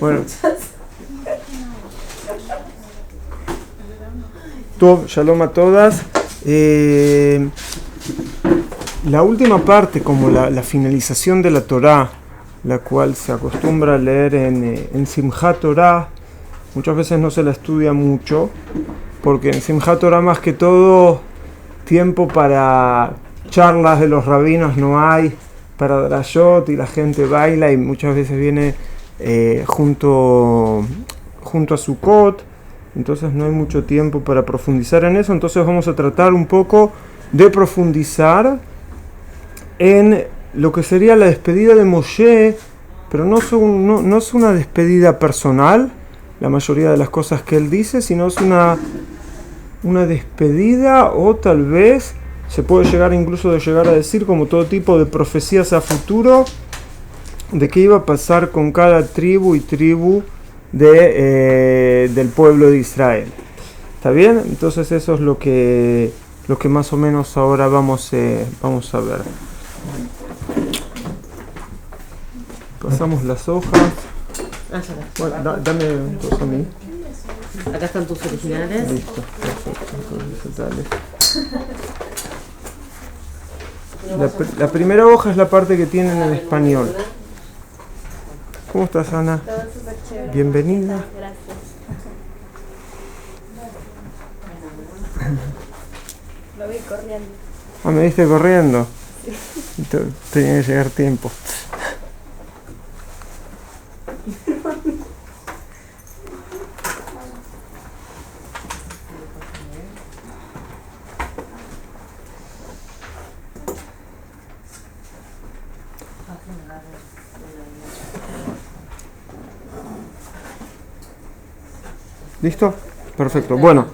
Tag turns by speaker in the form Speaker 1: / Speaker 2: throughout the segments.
Speaker 1: Bueno. Tov, shalom a todas. La última parte, como la finalización de la Torá, la cual se acostumbra a leer en Simchat Torah, muchas veces no se la estudia mucho, porque en Simchat Torah más que todo tiempo para charlas de los rabinos no hay, para drashot y la gente baila y muchas veces viene junto a Sukkot, entonces no hay mucho tiempo para profundizar en eso. Entonces vamos a tratar un poco de profundizar en lo que sería la despedida de Moshe, pero no es una despedida personal, la mayoría de las cosas que él dice, sino es una despedida, o tal vez se puede llegar a decir, como todo tipo de profecías a futuro, de qué iba a pasar con cada tribu y tribu del pueblo de Israel. ¿Está bien? Entonces eso es lo que más o menos ahora vamos a ver. Pasamos las hojas. Bueno, dame un coso a mí.
Speaker 2: Acá están tus originales.
Speaker 1: Listo, perfecto. La primera hoja es la parte que tienen en español. ¿Cómo estás, Ana?
Speaker 3: Todo súper chévere.
Speaker 1: Bienvenida.
Speaker 3: Gracias. Lo vi corriendo.
Speaker 1: Ah, me viste corriendo. Tenía que llegar tiempo. ¿Listo? Perfecto. Bueno,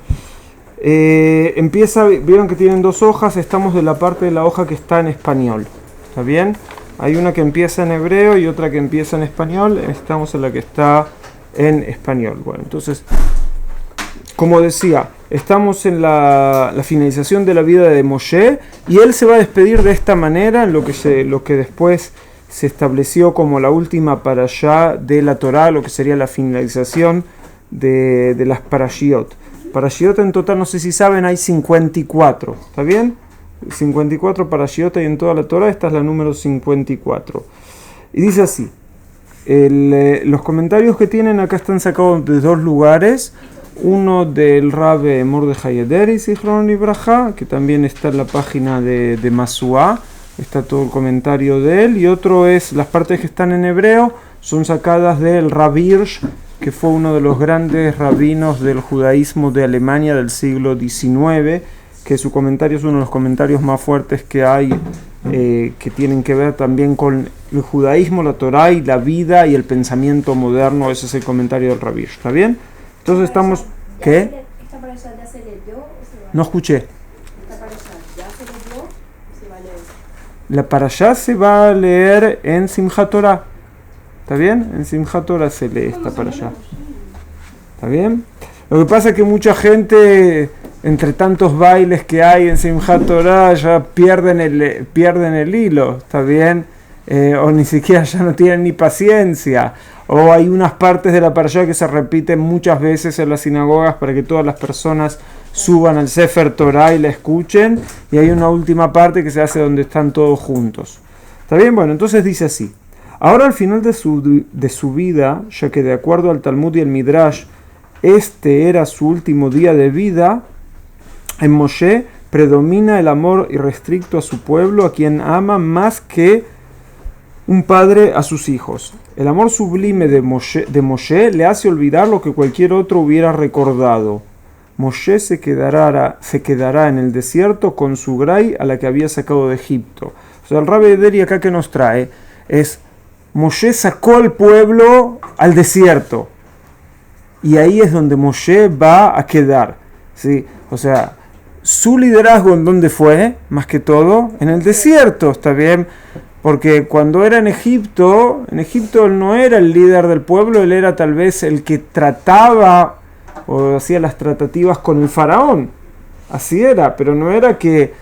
Speaker 1: vieron que tienen dos hojas, estamos de la parte de la hoja que está en español. ¿Está bien? Hay una que empieza en hebreo y otra que empieza en español, estamos en la que está en español. Bueno, entonces, como decía, estamos en la finalización de la vida de Moshe y él se va a despedir de esta manera, en lo que después se estableció como la última parashá de la Torá, lo que sería la finalización de las parashiot. Parashiot en total, no sé si saben, hay 54, ¿está bien? 54 parashiot hay en toda la Torah, esta es la número 54. Y dice así, los comentarios que tienen acá están sacados de dos lugares, uno del Rabbe Mordechai Ederi, Zichron Libraja, que también está en la página de Masuá, está todo el comentario de él, y otro es, las partes que están en hebreo, son sacadas del Rabbi Hirsch, que fue uno de los grandes rabinos del judaísmo de Alemania del siglo XIX, que su comentario es uno de los comentarios más fuertes que hay, que tienen que ver también con el judaísmo, la Torá y la vida y el pensamiento moderno. Ese es el comentario del Rabbi. ¿Está bien? Entonces estamos... ¿Qué?
Speaker 3: ¿Esta parashá ya se leyó o se va a leer?
Speaker 1: No escuché.
Speaker 3: ¿Esta parashá ya se leyó o se va a leer?
Speaker 1: La parashá se va a leer en Simchat Torah. ¿Está bien? En Simchat Torah se lee esta parashá. ¿Está bien? Lo que pasa es que mucha gente, entre tantos bailes que hay en Simchat Torah, ya pierden el hilo. ¿Está bien? O ni siquiera ya no tienen ni paciencia. O hay unas partes de la parashá que se repiten muchas veces en las sinagogas para que todas las personas suban al Sefer Torah y la escuchen. Y hay una última parte que se hace donde están todos juntos. ¿Está bien? Bueno, entonces dice así. Ahora al final de su vida, ya que de acuerdo al Talmud y el Midrash, este era su último día de vida, en Moshe predomina el amor irrestricto a su pueblo, a quien ama más que un padre a sus hijos. El amor sublime de Moshe le hace olvidar lo que cualquier otro hubiera recordado. Moshe se quedará en el desierto con su gray a la que había sacado de Egipto. O sea, el Rabbi Ederi acá que nos trae es... Moshe sacó al pueblo al desierto y ahí es donde Moshe va a quedar, ¿sí? O sea, su liderazgo en dónde fue, más que todo, en el desierto, ¿está bien? Porque cuando era en Egipto él no era el líder del pueblo, él era tal vez el que trataba o hacía las tratativas con el faraón, así era, pero no era que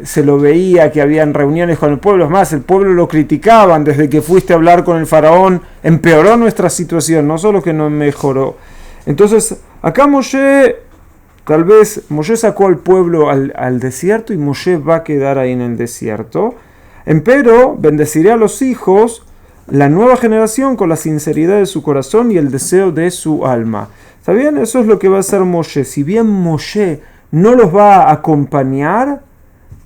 Speaker 1: se lo veía que habían reuniones con el pueblo, es más, el pueblo lo criticaban, desde que fuiste a hablar con el faraón, empeoró nuestra situación, no solo que no mejoró. Entonces, acá Moshe, tal vez Moshe sacó al pueblo al desierto y Moshe va a quedar ahí en el desierto. Empero, bendeciré a los hijos, la nueva generación, con la sinceridad de su corazón y el deseo de su alma. ¿Está bien? Eso es lo que va a hacer Moshe. Si bien Moshe no los va a acompañar,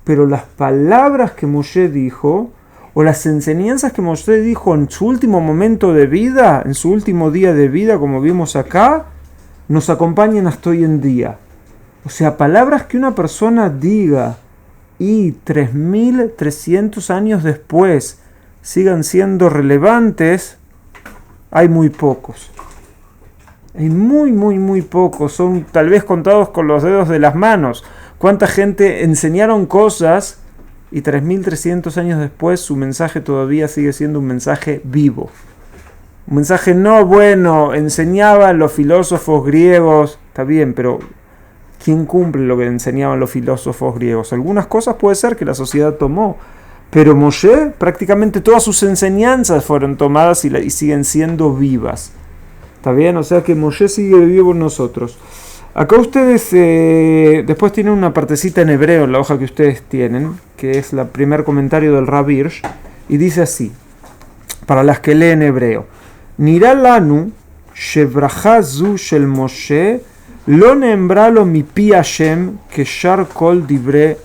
Speaker 1: pero las palabras que Moshe dijo, o las enseñanzas que Moshe dijo en su último momento de vida, en su último día de vida, como vimos acá, nos acompañan hasta hoy en día. O sea, palabras que una persona diga y 3.300 años después sigan siendo relevantes, hay muy pocos. Hay muy pocos. Son tal vez contados con los dedos de las manos. ¿Cuánta gente enseñaron cosas y 3.300 años después su mensaje todavía sigue siendo un mensaje vivo? Un mensaje no bueno, enseñaban los filósofos griegos, está bien, pero ¿quién cumple lo que enseñaban los filósofos griegos? Algunas cosas puede ser que la sociedad tomó, pero Moshe, prácticamente todas sus enseñanzas fueron tomadas y siguen siendo vivas. ¿Está bien? O sea que Moshe sigue vivo en nosotros. Acá ustedes después tienen una partecita en hebreo en la hoja que ustedes tienen, que es el primer comentario del Rav Hirsch, y dice así, para las que leen hebreo: Nira lanu shebracha zu shel Moshe lo nembralo mi pi Hashem keshar kol dibre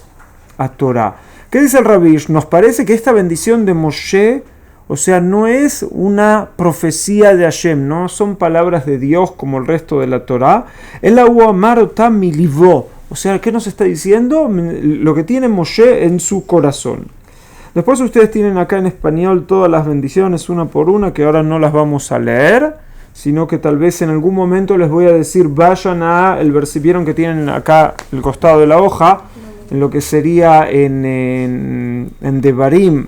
Speaker 1: a Torah. ¿Qué dice el Rav Hirsch? Nos parece que esta bendición de Moshe, o sea, no es una profecía de Hashem, no son palabras de Dios como el resto de la Torá. El agua marota mi livó. O sea, ¿qué nos está diciendo? Lo que tiene Moshe en su corazón. Después ustedes tienen acá en español todas las bendiciones una por una, que ahora no las vamos a leer, sino que tal vez en algún momento les voy a decir, vayan a el versículo, vieron que tienen acá el costado de la hoja, en lo que sería en Devarim,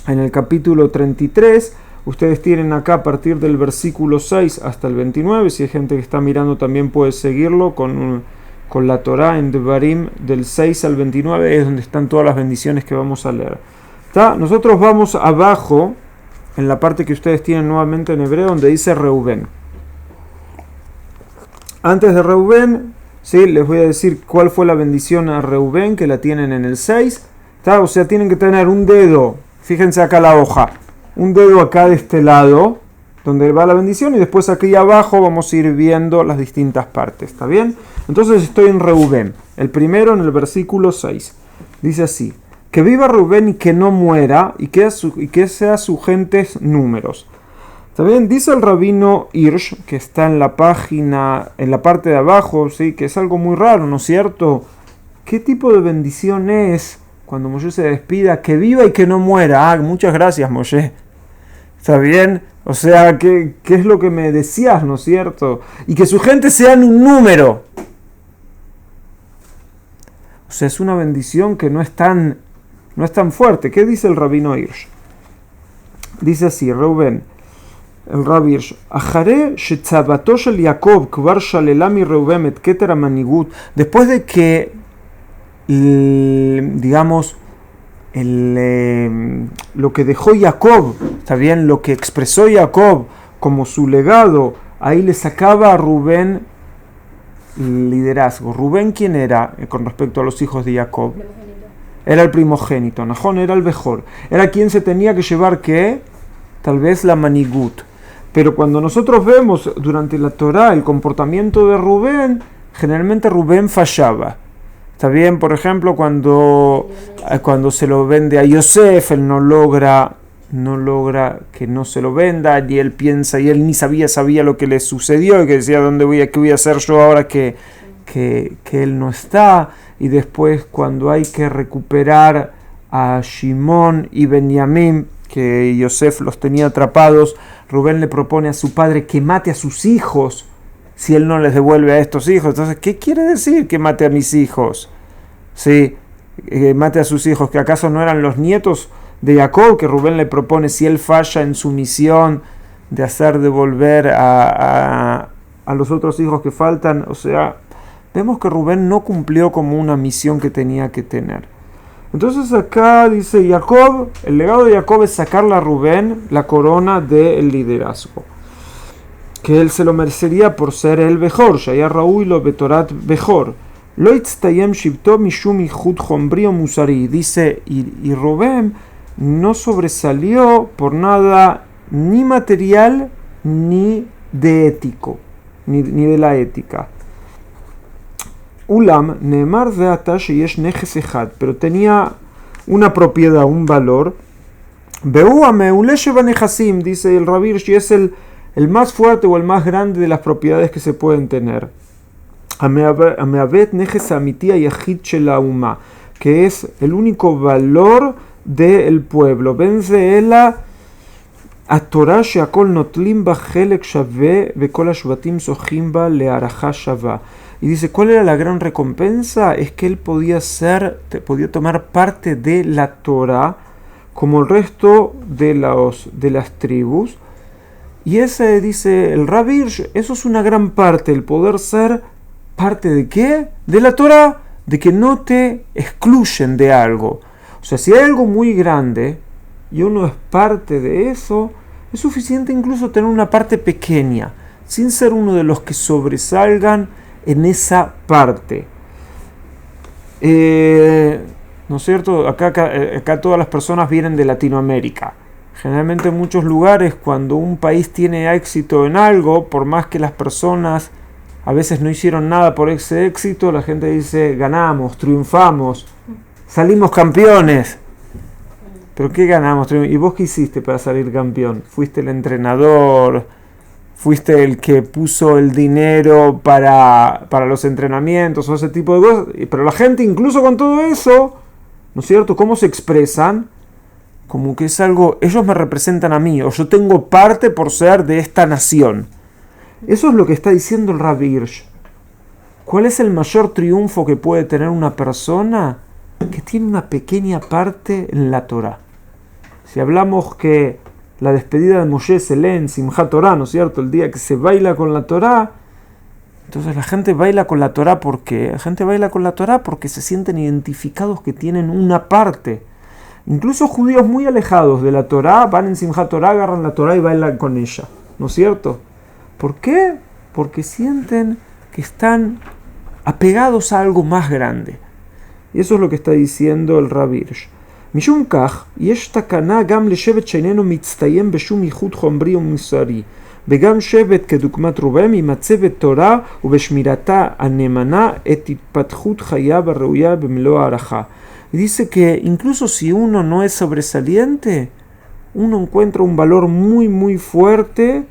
Speaker 1: en el capítulo 33, ustedes tienen acá a partir del versículo 6 hasta el 29, si hay gente que está mirando también puede seguirlo con la Torá en Devarim del 6 al 29, es donde están todas las bendiciones que vamos a leer. ¿Está? Nosotros vamos abajo, en la parte que ustedes tienen nuevamente en hebreo, donde dice Reubén. Antes de Reubén, ¿sí? Les voy a decir cuál fue la bendición a Reubén, que la tienen en el 6. ¿Está? O sea, tienen que tener un dedo. Fíjense acá la hoja, un dedo acá de este lado, donde va la bendición, y después aquí abajo vamos a ir viendo las distintas partes, ¿está bien? Entonces estoy en Reubén, el primero en el versículo 6, dice así: que viva Reubén y que no muera, y que sea su gentes números. ¿Está bien? Dice el rabino Hirsch, que está en la página, en la parte de abajo, ¿sí? Que es algo muy raro, ¿no es cierto? ¿Qué tipo de bendición es cuando Moshe se despida? Que viva y que no muera. Muchas gracias, Moshe. ¿Está bien? O sea, ¿qué es lo que me decías, no es cierto? Y que su gente sean un número. O sea, es una bendición que no es tan fuerte. ¿Qué dice el rabino Hirsch? Dice así, Reubén, el Rav Hirsch: Acharé shetzabato shel Yaakov kvar shalela mi Reubén et keter hamanigut. Después de que digamos, lo que dejó Jacob, está bien, lo que expresó Jacob como su legado, ahí le sacaba a Rubén liderazgo. ¿Rubén quién era con respecto a los hijos de Jacob? Era el primogénito. Najón era el mejor. Era quien se tenía que llevar, ¿qué? Tal vez la manigut. Pero cuando nosotros vemos durante la Torá el comportamiento de Rubén, generalmente Rubén fallaba. Está bien, por ejemplo, cuando se lo vende a Yosef, él no logra que no se lo venda, y él piensa, y él ni sabía lo que le sucedió, y que decía, ¿qué voy a hacer yo ahora que él no está? Y después, cuando hay que recuperar a Shimón y Benjamín, que Yosef los tenía atrapados, Rubén le propone a su padre que mate a sus hijos si él no les devuelve a estos hijos. Entonces, ¿qué quiere decir que mate a mis hijos? Sí, mate a sus hijos, que acaso no eran los nietos de Jacob, que Rubén le propone si él falla en su misión de hacer devolver a los otros hijos que faltan. O sea, vemos que Rubén no cumplió como una misión que tenía que tener. Entonces acá dice Jacob, el legado de Jacob es sacarle a Rubén la corona del liderazgo, que él se lo merecería por ser el Bejor, Shaya Raúl lo Betorat Bejor. Lo itztayem shibto mishum ichud chombri musari. Dice, y Rubén no sobresalió por nada ni material ni de ético, ni de la ética. Ulam, Neemar ve'ata sheyesh neches echad, pero tenía una propiedad, un valor. Be'ua me'ule sheva nechasim, dice el Rabbi Hirsch, y es el más fuerte o el más grande de las propiedades que se pueden tener. Ameavet neches amitiya yachid shel ha'uma, que es el único valor del pueblo. Benze ela a Torah she'akol notlim ba chelek shaveh ve'kol hashvatim zochim ba le'aracha shava. Y dice, ¿cuál era la gran recompensa? Es que él podía tomar parte de la Torah como el resto de las tribus. Y ese, dice el Rabbi Hirsch, eso es una gran parte, el poder ser parte de ¿qué? De la Torah, de que no te excluyen de algo. O sea, si hay algo muy grande y uno es parte de eso, es suficiente incluso tener una parte pequeña, sin ser uno de los que sobresalgan en esa parte. ¿No es cierto? Acá todas las personas vienen de Latinoamérica. Generalmente en muchos lugares, cuando un país tiene éxito en algo, por más que las personas a veces no hicieron nada por ese éxito, la gente dice, ganamos, triunfamos, salimos campeones. ¿Pero qué ganamos? ¿Y vos qué hiciste para salir campeón? ¿Fuiste el entrenador? ¿Fuiste el que puso el dinero para los entrenamientos o ese tipo de cosas? Pero la gente, incluso con todo eso, ¿no es cierto? ¿Cómo se expresan? Como que es algo, ellos me representan a mí, o yo tengo parte por ser de esta nación. Eso es lo que está diciendo el Rabbi Hirsch. ¿Cuál es el mayor triunfo que puede tener una persona? Que tiene una pequeña parte en la Torah. Si hablamos que la despedida de Moshe se lee en Simchat Torah, ¿no es cierto? El día que se baila con la Torah. Entonces la gente baila con la Torah, ¿por qué? La gente baila con la Torah porque se sienten identificados que tienen una parte. Incluso judíos muy alejados de la Torah van en Simchat Torah, agarran la Torah y bailan con ella, ¿no es cierto? ¿Por qué? Porque sienten que están apegados a algo más grande. Y eso es lo que está diciendo el Rabbi Hirsch. משום כך, יש תקנה גם לשבט שאיננו מצטיין בשום ייחוד חומרי ומוסרי, וגם שבט כדוגמת ראובן יימצא בתורה ובשמירתה הנאמנה את התפתחות חייו הראויה במלוא הערכה. Y dice que incluso si uno no es sobresaliente, uno encuentra un valor muy muy fuerte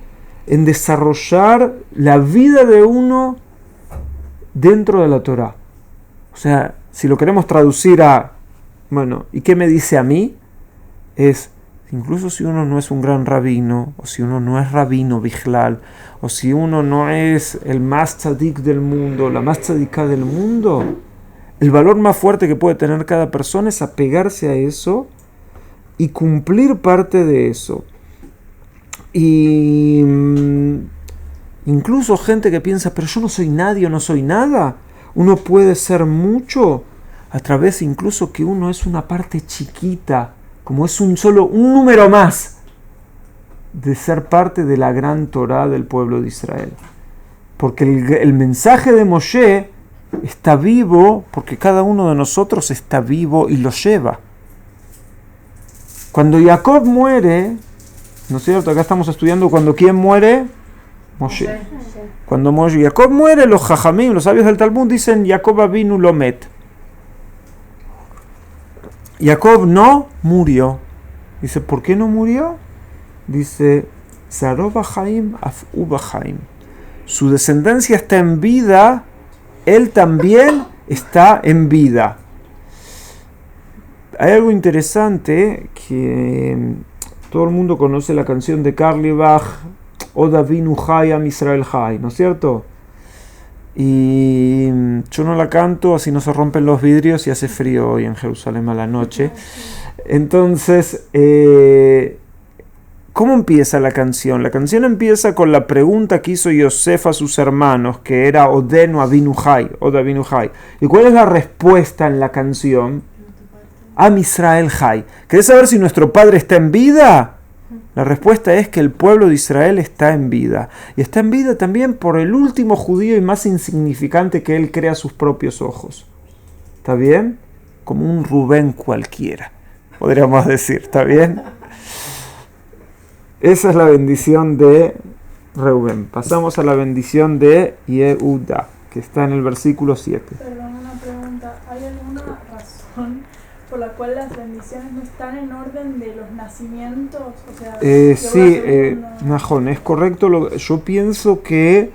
Speaker 1: en desarrollar la vida de uno dentro de la Torah. O sea, si lo queremos traducir a bueno, ¿y qué me dice a mí? Es, incluso si uno no es un gran rabino, o si uno no es rabino bichlal, o si uno no es el más tzadik del mundo, la más tzadika del mundo, el valor más fuerte que puede tener cada persona es apegarse a eso y cumplir parte de eso. Y incluso gente que piensa, pero yo no soy nadie, no soy nada, uno puede ser mucho a través incluso que uno es una parte chiquita, como es un número más de ser parte de la gran Torah del pueblo de Israel. Porque el mensaje de Moshe está vivo porque cada uno de nosotros está vivo y lo lleva. Cuando Jacob muere, ¿no es cierto? Acá estamos estudiando cuando ¿quién muere? Moshe. Cuando Jacob muere, los jajamim, los sabios del Talmud dicen Jacob Avinu lo met. Jacob no murió. Dice, ¿por qué no murió? Dice, su descendencia está en vida, él también está en vida. Hay algo interesante que todo el mundo conoce la canción de Carlebach, Od Avinu Chai Am Israel Chai, ¿no es cierto? Y yo no la canto, así no se rompen los vidrios y hace frío hoy en Jerusalén a la noche. Entonces, ¿cómo empieza la canción? La canción empieza con la pregunta que hizo Yosef a sus hermanos, que era Odenu Avinu Chai, Od Avinu Chai. ¿Y cuál es la respuesta en la canción? Am Israel Hay. ¿Querés saber si nuestro padre está en vida? La respuesta es que el pueblo de Israel está en vida. Y está en vida también por el último judío y más insignificante que él crea a sus propios ojos. ¿Está bien? Como un Rubén cualquiera, podríamos decir. ¿Está bien? Esa es la bendición de Reuben. Pasamos a la bendición de Yehuda, que está en el versículo 7.
Speaker 4: Perdón, una pregunta. ¿Hay alguna razón por la cual las bendiciones no están en orden de los nacimientos? O sea,
Speaker 1: Sí, Najón, es correcto. Yo pienso que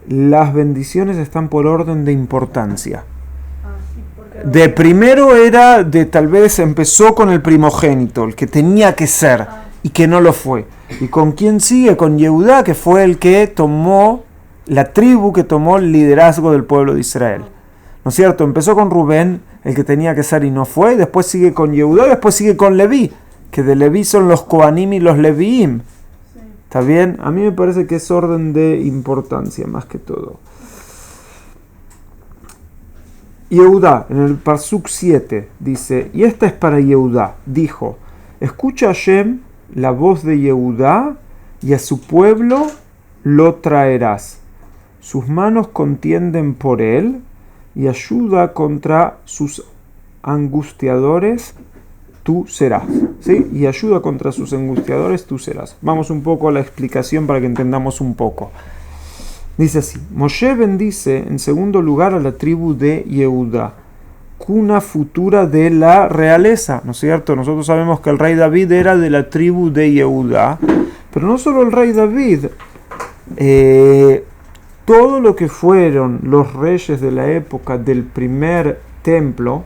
Speaker 1: las bendiciones están por orden de importancia. De primero era de tal vez empezó con el primogénito, el que tenía que ser y que no lo fue. ¿Y con quién sigue? Con Yehudá, que fue el que tomó, la tribu que tomó el liderazgo del pueblo de Israel. ¿No es cierto? Empezó con Rubén, el que tenía que ser y no fue, y después sigue con Yehudá, y después sigue con Leví, que de Leví son los Kohanim y los Leviim.
Speaker 4: Sí.
Speaker 1: ¿Está bien? A mí me parece que es orden de importancia más que todo. Yehudá, en el Pasuk 7, dice, y esta es para Yehudá, dijo, escucha Hashem la voz de Yehudá y a su pueblo lo traerás. Sus manos contienden por él y ayuda contra sus angustiadores tú serás. ¿Sí? Y ayuda contra sus angustiadores tú serás. Vamos un poco a la explicación para que entendamos un poco. Dice así, Moshe bendice en segundo lugar a la tribu de Yehudá, cuna futura de la realeza, ¿no es cierto? Nosotros sabemos que el rey David era de la tribu de Yehudá, pero no solo el rey David, todo lo que fueron los reyes de la época del primer templo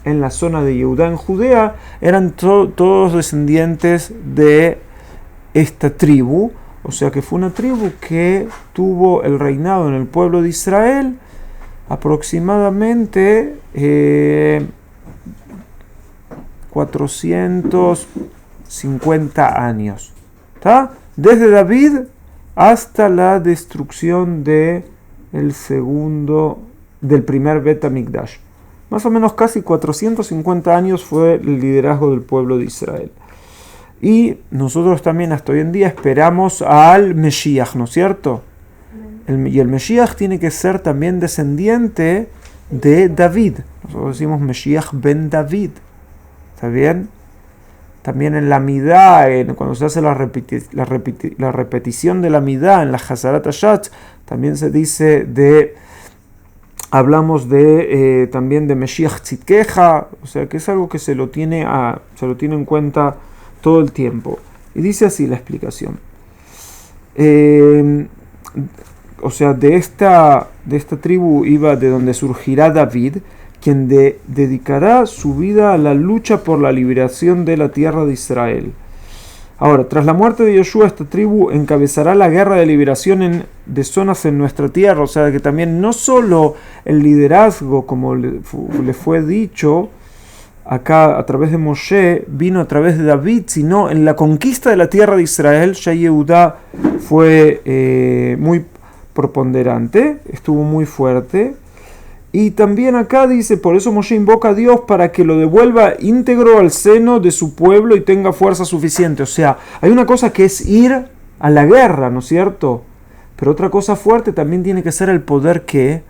Speaker 1: en la zona de Yehudá, en Judea, eran todos descendientes de esta tribu. O sea que fue una tribu que tuvo el reinado en el pueblo de Israel aproximadamente 450 años. ¿Tá? Desde David hasta la destrucción del primer Bet HaMikdash. Más o menos casi 450 años fue el liderazgo del pueblo de Israel. Y nosotros también hasta hoy en día esperamos al Mesías, ¿no es cierto? Y el Mesías tiene que ser también descendiente de David. Nosotros decimos Mesías ben David. ¿Está bien? También en la Midá, cuando se hace la repetición de la Midá en la Hazarat Hashatz, también se dice hablamos también de Mesías Tzidkeja, o sea que es algo que se lo tiene en cuenta todo el tiempo. Y dice así la explicación. O sea, de esta tribu iba de donde surgirá David, quien dedicará su vida a la lucha por la liberación de la tierra de Israel. Ahora, tras la muerte de Yoshua, esta tribu encabezará la guerra de liberación de zonas en nuestra tierra. O sea, que también no solo el liderazgo, como le fue dicho acá a través de Moshe, vino a través de David, sino en la conquista de la tierra de Israel, ya Yehudá fue muy preponderante, estuvo muy fuerte. Y también acá dice, por eso Moshe invoca a Dios para que lo devuelva íntegro al seno de su pueblo y tenga fuerza suficiente. O sea, hay una cosa que es ir a la guerra, ¿no es cierto? Pero otra cosa fuerte también tiene que ser el poder que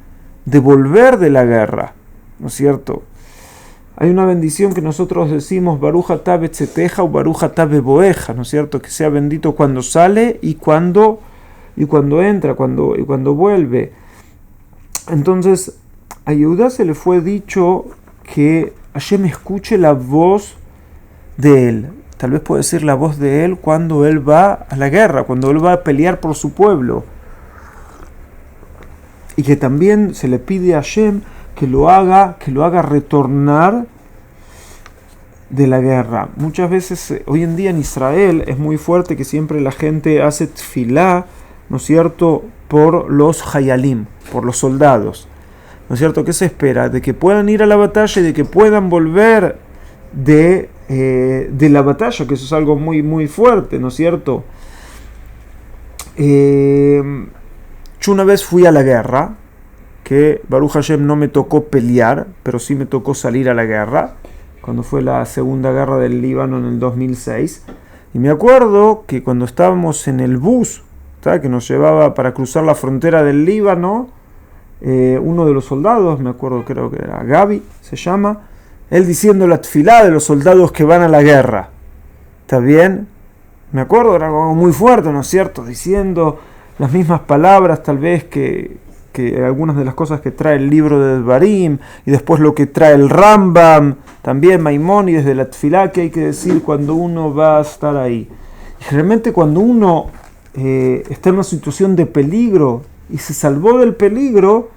Speaker 1: devolver de la guerra, ¿no es cierto? Hay una bendición que nosotros decimos Baruch atah betzeteja o Baruch atah beboeja, ¿no es cierto? Que sea bendito cuando sale y cuando entra, y cuando vuelve. Entonces, a Yehudá se le fue dicho que Hashem escuche la voz de él. Tal vez puede decir la voz de él cuando él va a la guerra, cuando él va a pelear por su pueblo. Y que también se le pide a Hashem que lo haga retornar de la guerra. Muchas veces, hoy en día en Israel, es muy fuerte que siempre la gente hace tfilá, ¿no es cierto?, por los hayalim, por los soldados. ¿No es cierto? ¿Qué se espera? De que puedan ir a la batalla y de que puedan volver de la batalla, que eso es algo muy, muy fuerte, ¿no es cierto? Yo una vez fui a la guerra, que Baruch Hashem no me tocó pelear, pero sí me tocó salir a la guerra. cuando fue la Segunda Guerra del Líbano en el 2006. Y me acuerdo que cuando estábamos en el bus, ¿tá?, que nos llevaba para cruzar la frontera del Líbano, uno de los soldados, me acuerdo, creo que era Gaby, se llama, él diciendo la tfilá de los soldados que van a la guerra. ¿Está bien? Me acuerdo, era como muy fuerte, ¿no es cierto? Diciendo las mismas palabras tal vez que algunas de las cosas que trae el libro de Devarim, y después lo que trae el Rambam, también Maimónides de la tfilá que hay que decir cuando uno va a estar ahí. Y realmente cuando uno está en una situación de peligro y se salvó del peligro,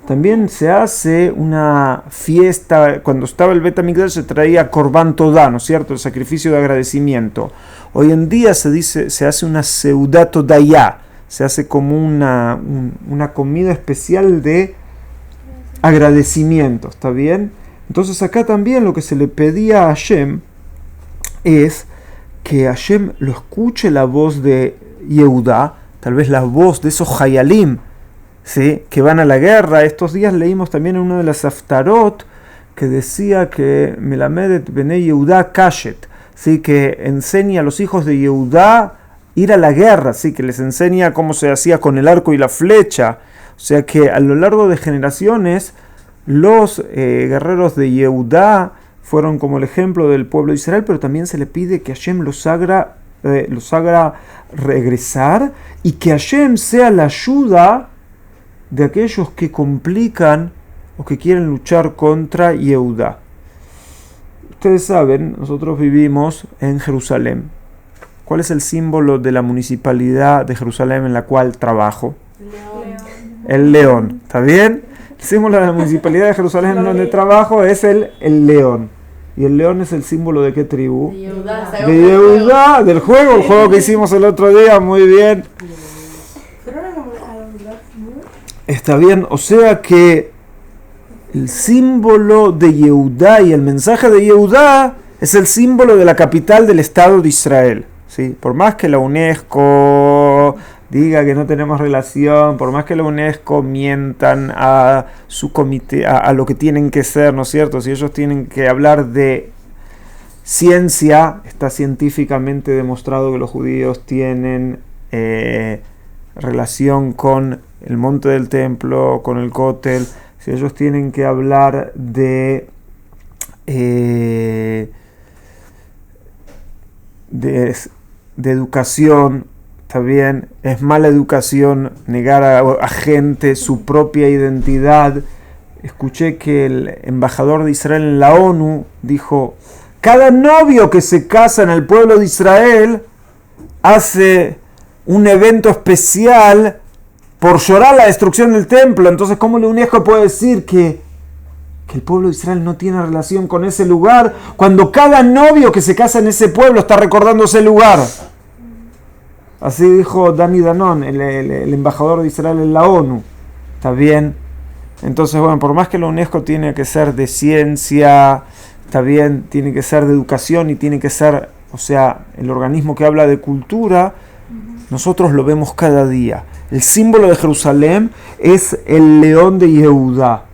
Speaker 1: también se hace una fiesta. Cuando estaba el Bet HaMikdash se traía Korban Todá, ¿no es cierto?, el sacrificio de agradecimiento. Hoy en día se hace una Seudat Todayá, se hace como una comida especial de agradecimiento, ¿está bien? Entonces acá también lo que se le pedía a Hashem es que Hashem lo escuche la voz de Yehudá, tal vez la voz de esos Hayalim, ¿sí?, que van a la guerra. Estos días leímos también en una de las Haftarot que decía que Melamedet Bnei Yehudá Kashet, ¿sí?, que enseña a los hijos de Yehudá ir a la guerra, ¿sí?, que les enseña cómo se hacía con el arco y la flecha. O sea que a lo largo de generaciones los guerreros de Yehudá fueron como el ejemplo del pueblo de Israel, pero también se le pide que Hashem los haga regresar y que Hashem sea la ayuda de aquellos que complican o que quieren luchar contra Yehudá. Ustedes saben, nosotros vivimos en Jerusalén. ¿Cuál es el símbolo de la municipalidad de Jerusalén en la cual trabajo?
Speaker 4: León.
Speaker 1: El león, ¿está bien? El símbolo de la municipalidad de Jerusalén donde trabajo es el león. ¿Y el león es el símbolo de qué tribu?
Speaker 2: De Yehudá.
Speaker 1: De Yehudá, del juego, el juego que hicimos el otro día, muy bien. Está bien, o sea que el símbolo de Yehudá y el mensaje de Yehudá es el símbolo de la capital del Estado de Israel, ¿sí? Por más que la UNESCO diga que no tenemos relación, por más que la UNESCO mientan a su comité, a lo que tienen que ser, ¿no es cierto? Si ellos tienen que hablar de ciencia, está científicamente demostrado que los judíos tienen relación con el monte del templo, con el Kotel. Si ellos tienen que hablar de educación, está bien, es mala educación negar a gente su propia identidad. Escuché que el embajador de Israel en la ONU dijo: cada novio que se casa en el pueblo de Israel hace un evento especial por llorar la destrucción del templo. Entonces, ¿cómo la UNESCO puede decir que el pueblo de Israel no tiene relación con ese lugar cuando cada novio que se casa en ese pueblo está recordando ese lugar? Así dijo Dani Danon, el embajador de Israel en la ONU. ¿Está bien? Entonces, bueno, por más que la UNESCO tiene que ser de ciencia, está bien, tiene que ser de educación y tiene que ser, o sea, el organismo que habla de cultura, nosotros lo vemos cada día. El símbolo de Jerusalén es el león de Yehudá.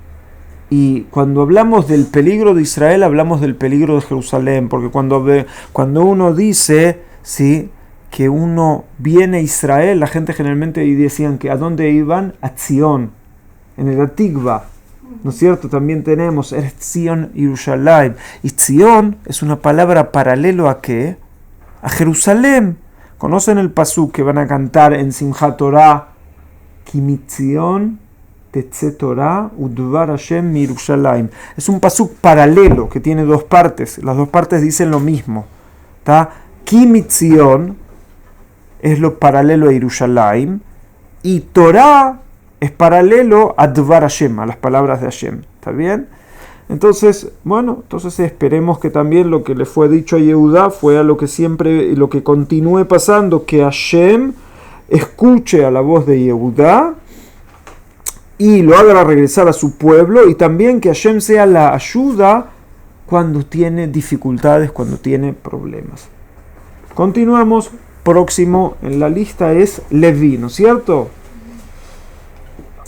Speaker 1: Y cuando hablamos del peligro de Israel, hablamos del peligro de Jerusalén, porque cuando uno dice, ¿sí?, que uno viene a Israel, la gente generalmente decían que ¿a dónde iban? A Zion, en el Atikva, ¿no es cierto? También tenemos el Zion Yerushalayim. Y Zion es una palabra paralelo a ¿qué? A Jerusalén. ¿Conocen el pasuk que van a cantar en Simchat Torah? Ki mitzion tetze Torah udvar Hashem mi Yerushalayim. Es un pasuk paralelo que tiene dos partes. Las dos partes dicen lo mismo. ¿Tá? Ki mitzion es lo paralelo a Yerushalayim y Torah es paralelo a Dvar Hashem, a las palabras de Hashem. ¿Está bien? Entonces, bueno, esperemos que también lo que le fue dicho a Yehudá fue a lo que continúe pasando, que Hashem escuche a la voz de Yehudá y lo haga regresar a su pueblo, y también que Hashem sea la ayuda cuando tiene dificultades, cuando tiene problemas. Continuamos. Próximo en la lista es Leví, ¿no es cierto?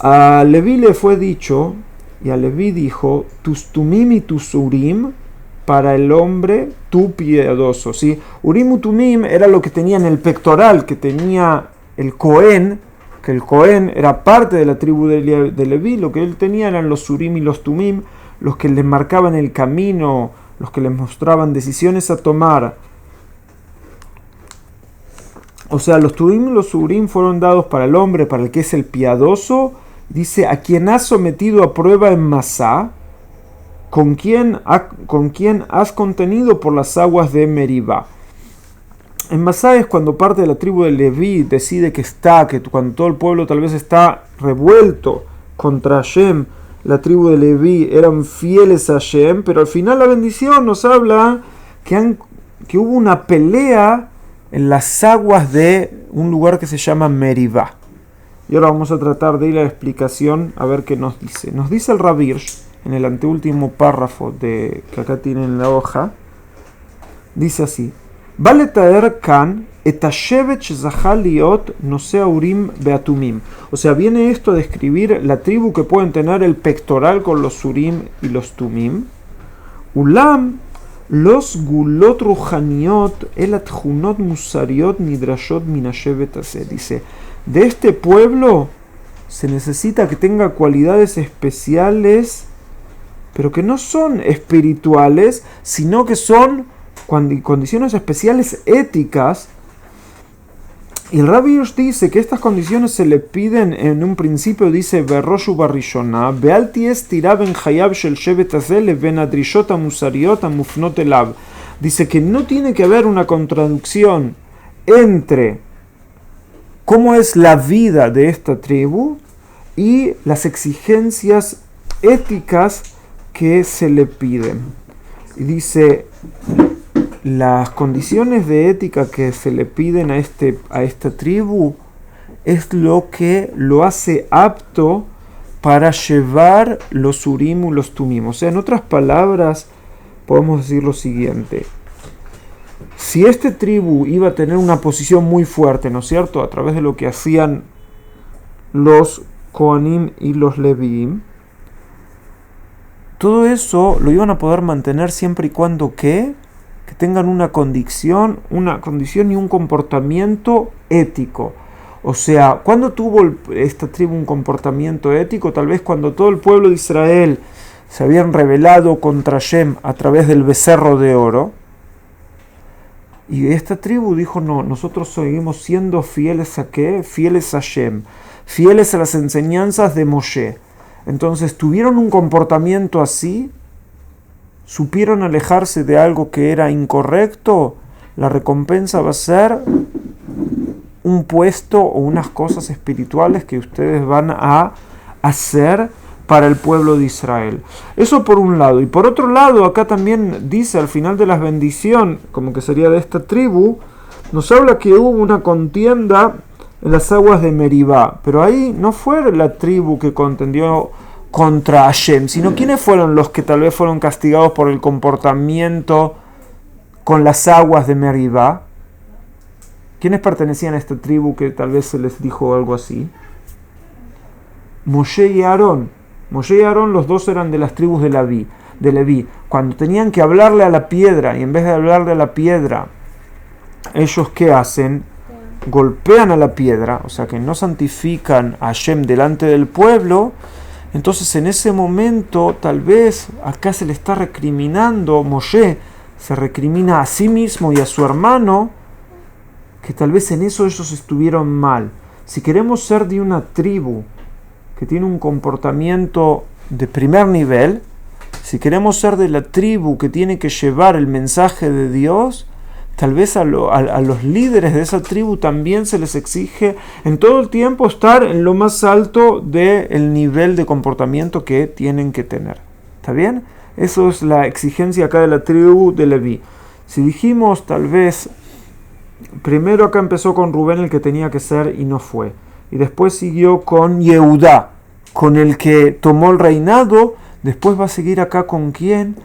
Speaker 1: A Leví le fue dicho, y a Leví dijo: tus tumim y tus urim para el hombre tú piadoso, ¿sí? Urim y Tumim era lo que tenía en el pectoral, que tenía el Cohen, que el Cohen era parte de la tribu de Leví. Lo que él tenía eran los Urim y los Tumim, los que les marcaban el camino, los que les mostraban decisiones a tomar. O sea, los Tumim y los Urim fueron dados para el hombre, para el que es el piadoso. Dice, a quien has sometido a prueba en Masá, con quien has contenido por las aguas de Meribá. En Masá es cuando parte de la tribu de Leví decide que cuando todo el pueblo tal vez está revuelto contra Hashem, la tribu de Leví eran fieles a Hashem, pero al final la bendición nos habla que hubo una pelea en las aguas de un lugar que se llama Meribá. Y ahora vamos a tratar de ir a la explicación a ver qué nos dice. Nos dice el Rabirsh, en el anteúltimo párrafo que acá tiene en la hoja, dice así: Vale traer kan etashevet shezachal liot nosea urim beatumim. O sea, viene esto a describir la tribu que pueden tener el pectoral con los urim y los tumim. Ulam los gulot ruhaniot el adjunot musariot nidrashot minashevet ase. Dice, de este pueblo se necesita que tenga cualidades especiales, pero que no son espirituales, sino que son condiciones especiales éticas. Y el Rabbi Hirsch dice que estas condiciones se le piden en un principio, dice Berroshu Barrishona, Bealti es tirab en hayab shel shevet azel ben adrishot musariot amufnot elav. Dice que no tiene que haber una contradicción entre cómo es la vida de esta tribu y las exigencias éticas que se le piden. Y dice, las condiciones de ética que se le piden a esta tribu es lo que lo hace apto para llevar los urim y los tumim. O sea, en otras palabras, podemos decir lo siguiente: si esta tribu iba a tener una posición muy fuerte, ¿no es cierto?, a través de lo que hacían los Kohanim y los Leviim, todo eso lo iban a poder mantener siempre y cuando que tengan una condición y un comportamiento ético. O sea, ¿cuándo tuvo esta tribu un comportamiento ético? Tal vez cuando todo el pueblo de Israel se habían rebelado contra Hashem a través del becerro de oro. Y esta tribu dijo, no, nosotros seguimos siendo fieles a ¿qué? Fieles a Hashem, fieles a las enseñanzas de Moshe. Entonces tuvieron un comportamiento así, supieron alejarse de algo que era incorrecto, la recompensa va a ser un puesto o unas cosas espirituales que ustedes van a hacer para el pueblo de Israel. Eso por un lado. Y por otro lado, acá también dice al final de la bendición, como que sería de esta tribu, nos habla que hubo una contienda en las aguas de Meribá, pero ahí no fue la tribu que contendió contra Hashem, sino quiénes fueron los que tal vez fueron castigados por el comportamiento con las aguas de Meribá. ¿Quiénes pertenecían a esta tribu que tal vez se les dijo algo así? Moshe y Aarón. Moshe y Aarón, los dos eran de las tribus de Leví. Cuando tenían que hablarle a la piedra, y en vez de hablarle a la piedra, ellos ¿qué hacen? Golpean a la piedra, o sea que no santifican a Hashem delante del pueblo. Entonces en ese momento tal vez acá se le está recriminando, Moshe se recrimina a sí mismo y a su hermano, que tal vez en eso ellos estuvieron mal. Si queremos ser de una tribu que tiene un comportamiento de primer nivel, si queremos ser de la tribu que tiene que llevar el mensaje de Dios, tal vez a los líderes de esa tribu también se les exige en todo el tiempo estar en lo más alto del nivel de comportamiento que tienen que tener. ¿Está bien? Eso es la exigencia acá de la tribu de Leví. Si dijimos tal vez, primero acá empezó con Rubén el que tenía que ser y no fue. Y después siguió con Yehudá, con el que tomó el reinado. Después va a seguir acá con quién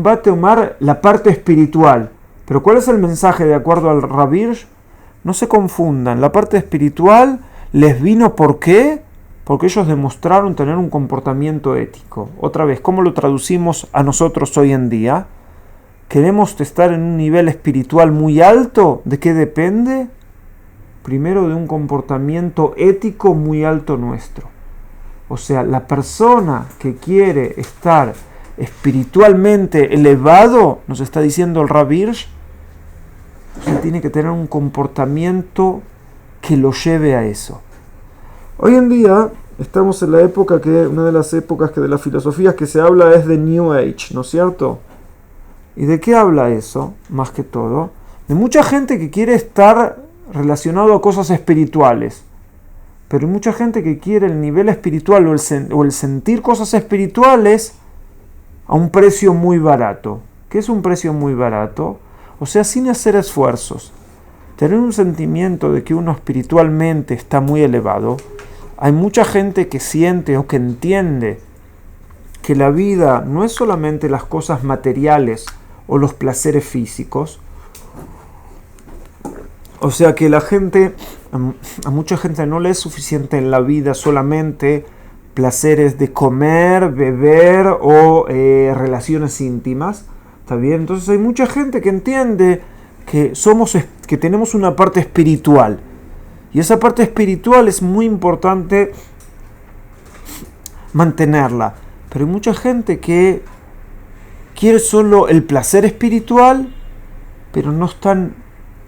Speaker 1: va a tomar la parte espiritual. Pero ¿cuál es el mensaje de acuerdo al Rabbi Hirsch? No se confundan, la parte espiritual les vino ¿por qué? Porque ellos demostraron tener un comportamiento ético. Otra vez, ¿cómo lo traducimos a nosotros hoy en día? queremos estar en un nivel espiritual muy alto, ¿de qué depende? Primero de un comportamiento ético muy alto nuestro. O sea, la persona que quiere estar espiritualmente elevado, nos está diciendo el Rav Hirsch, o sea, tiene que tener un comportamiento que lo lleve a eso. Hoy en día estamos en la época una de las épocas que de las filosofías que se habla es de New Age, ¿no es cierto? ¿Y de qué habla eso? Más que todo, de mucha gente que quiere estar relacionado a cosas espirituales, pero hay mucha gente que quiere el nivel espiritual o el sentir cosas espirituales a un precio muy barato. ¿Qué es un precio muy barato? O sea, sin hacer esfuerzos. Tener un sentimiento de que uno espiritualmente está muy elevado. Hay mucha gente que siente o que entiende que la vida no es solamente las cosas materiales o los placeres físicos. O sea que a mucha gente no le es suficiente en la vida solamente placeres de comer, beber o relaciones íntimas. ¿Está bien? Entonces hay mucha gente que entiende que tenemos una parte espiritual. Y esa parte espiritual es muy importante mantenerla. Pero hay mucha gente que quiere solo el placer espiritual, pero no están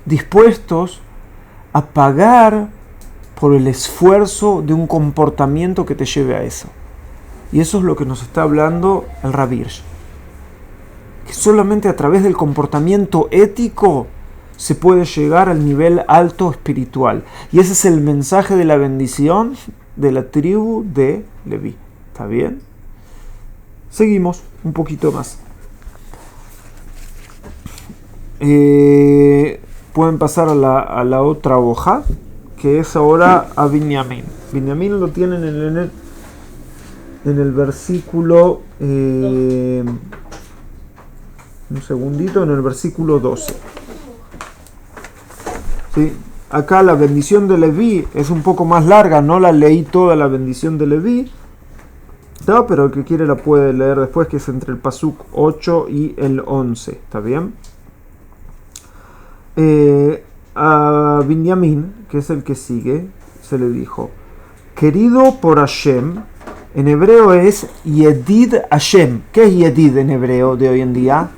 Speaker 1: dispuestos a pagar por el esfuerzo de un comportamiento que te lleve a eso. Y eso es lo que nos está hablando el Rav Hirsch. Que solamente a través del comportamiento ético se puede llegar al nivel alto espiritual. Y ese es el mensaje de la bendición de la tribu de Leví. ¿Está bien? Seguimos un poquito más. Pueden pasar a la otra hoja, que es ahora a Binyamin. Binyamin lo tienen en el versículo... un segundito, en el versículo 12. ¿Sí? Acá la bendición de Leví es un poco más larga, no la leí toda la bendición de Leví, ¿no? Pero el que quiere la puede leer después, que es entre el Pasuk 8 y el 11. ¿Está bien? A Binyamin, que es el que sigue, se le dijo: querido por Hashem, en hebreo es Yedid Hashem. ¿Qué es Yedid en hebreo de hoy en día?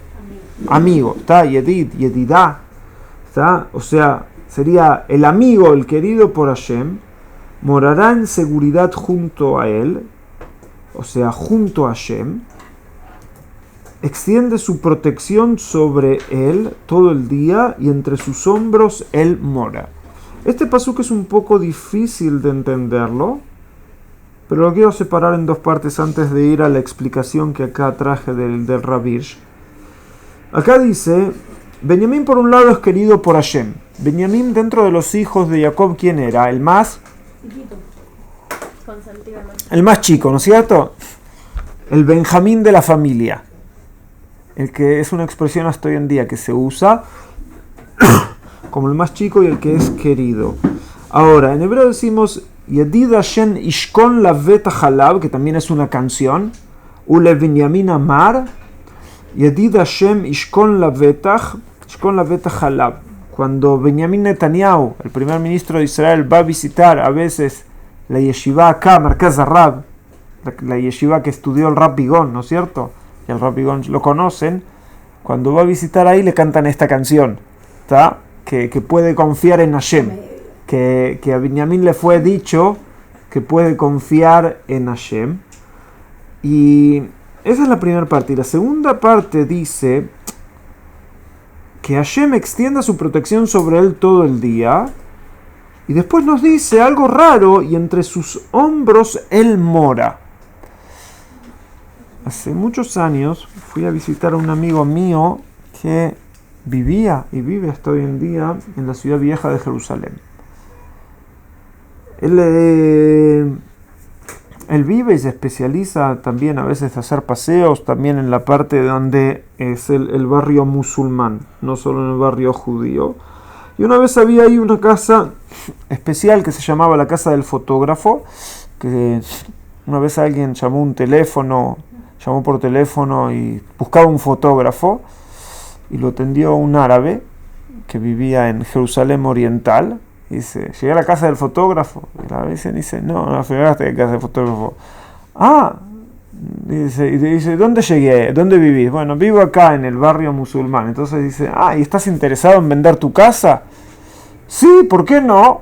Speaker 1: Amigo, ¿está? Yedid, Yedidá, ¿está? O sea, sería el amigo, el querido por Hashem, morará en seguridad junto a él, o sea, junto a Hashem, extiende su protección sobre él todo el día y entre sus hombros él mora. Este pasuk es un poco difícil de entenderlo, pero lo quiero separar en dos partes antes de ir a la explicación que acá traje del Rav Hirsch. Acá dice, Benjamín por un lado es querido por Hashem. Benjamín dentro de los hijos de Jacob, ¿quién era? El más chico, ¿no es cierto? El Benjamín de la familia. El que es una expresión hasta hoy en día que se usa como el más chico y el que es querido. Ahora, en hebreo decimos Yedid Hashem Ishkon Lavet Halab, que también es una canción. Ule Benjamin Amar Yedid Hashem Ishkon Lavet Halab. Cuando Benjamin Netanyahu, el primer ministro de Israel, va a visitar a veces la yeshiva acá, Merkaz Rab, la yeshiva que estudió el Rab Bigón, ¿no es cierto? Y el Rab Bigón lo conocen. Cuando va a visitar ahí le cantan esta canción, ¿está? Que puede confiar en Hashem, que a Benjamín le fue dicho que puede confiar en Hashem. Y esa es la primera parte. Y la segunda parte dice que Hashem extienda su protección sobre él todo el día. Y después nos dice algo raro, y entre sus hombros él mora. Hace muchos años fui a visitar a un amigo mío que vivía y vive hasta hoy en día en la ciudad vieja de Jerusalén. Él vive y se especializa también a veces a hacer paseos, también en la parte donde es el barrio musulmán, no solo en el barrio judío. Y una vez había ahí una casa especial que se llamaba la casa del fotógrafo, que una vez alguien llamó por teléfono y buscaba un fotógrafo. y lo atendió un árabe que vivía en Jerusalén Oriental. Dice, llegué a la casa del fotógrafo. Y la vez dice, no llegaste a la casa del fotógrafo. Y dice, ¿dónde llegué? ¿Dónde vivís? Bueno, vivo acá en el barrio musulmán. Entonces dice, ¿y estás interesado en vender tu casa? Sí, ¿por qué no?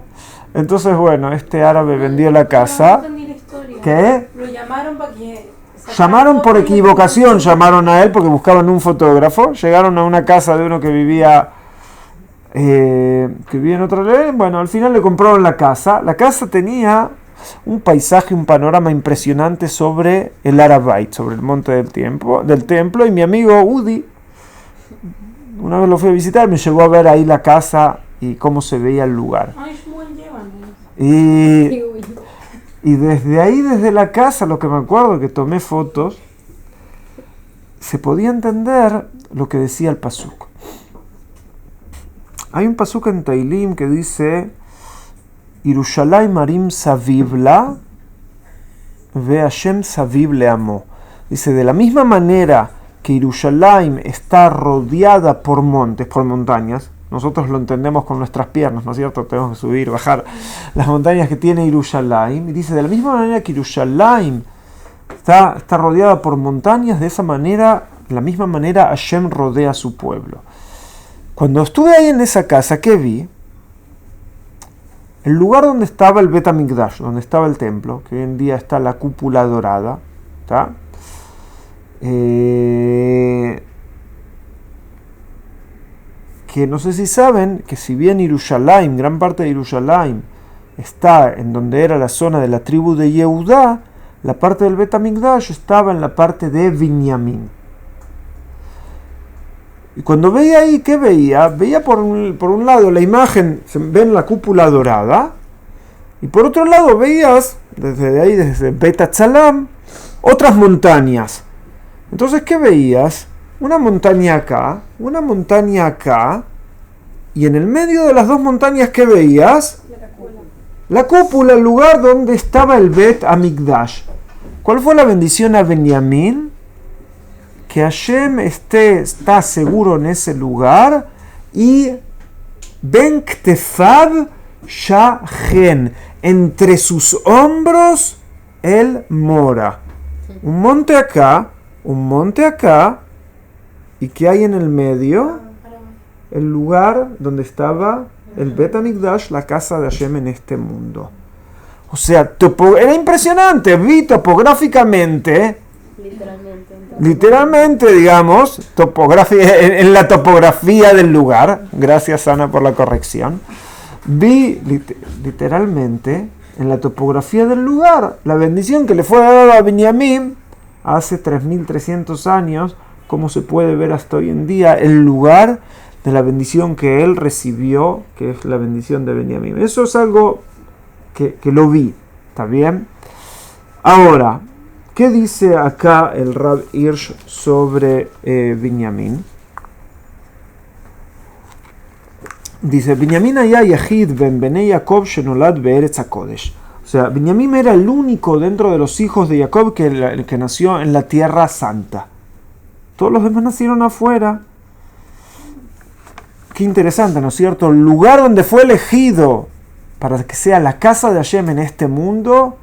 Speaker 1: Entonces, bueno, este árabe vendió la casa.
Speaker 3: No entendí la historia.
Speaker 1: ¿Qué?
Speaker 3: Lo llamaron para que...
Speaker 1: Llamaron por equivocación, llamaron a él porque buscaban un fotógrafo. Llegaron a una casa de uno que vivía en otra ley. Bueno, al final le compraron la casa. La casa tenía un paisaje, un panorama impresionante sobre el Arabait, sobre el monte del templo. Y mi amigo Udi, una vez lo fui a visitar, me llevó a ver ahí la casa y cómo se veía el lugar. Y desde ahí, desde la casa, lo que me acuerdo que tomé fotos, se podía entender lo que decía el pasuk. Hay un pasuk en Teilim que dice Yerushalayim marim savivla ve Hashem saviv leamo. Dice, de la misma manera que Yerushalayim está rodeada por montes, por montañas, nosotros lo entendemos con nuestras piernas, ¿no es cierto? Tenemos que subir, bajar las montañas que tiene Yerushalayim. Y dice, de la misma manera que Yerushalayim está rodeada por montañas, de esa manera, de la misma manera Hashem rodea a su pueblo. Cuando estuve ahí en esa casa, ¿qué vi? El lugar donde estaba el Bet HaMikdash, donde estaba el templo, que hoy en día está la cúpula dorada, ¿está? Que no sé si saben que si bien Yerushalayim, gran parte de Yerushalayim, está en donde era la zona de la tribu de Yehudá, la parte del Bet HaMikdash estaba en la parte de Binyamin. Y cuando veía ahí, ¿qué veía? Veía por un lado la imagen, se ve en la cúpula dorada, y por otro lado veías, desde ahí, desde Bet Hatzalam, otras montañas. Entonces, ¿qué veías? Una montaña acá, y en el medio de las dos montañas, ¿qué veías? La cúpula, el lugar donde estaba el Bet HaMikdash. ¿Cuál fue la bendición a Benjamín? Que Hashem está seguro en ese lugar y Ben Ktefav Shachen, entre sus hombros él mora. Un monte acá, ¿y qué hay en el medio? El lugar donde estaba el Bet HaMikdash, la casa de Hashem en este mundo. O sea, era impresionante, vi topográficamente, literalmente, digamos, en la topografía del lugar, gracias Ana por la corrección, vi literalmente en la topografía del lugar la bendición que le fue dada a Binyamin hace 3300 años, como se puede ver hasta hoy en día, el lugar de la bendición que él recibió, que es la bendición de Binyamin. Eso es algo que lo vi, ¿está bien? Ahora, ¿qué dice acá el Rab Hirsch sobre Binyamin? Dice, Binyamin haya Yahid ben Benei Jacob shenolad be'eretz HaKodesh. O sea, Binyamin era el único dentro de los hijos de Jacob que nació en la tierra santa. Todos los demás nacieron afuera. Qué interesante, ¿no es cierto? El lugar donde fue elegido para que sea la casa de Hashem en este mundo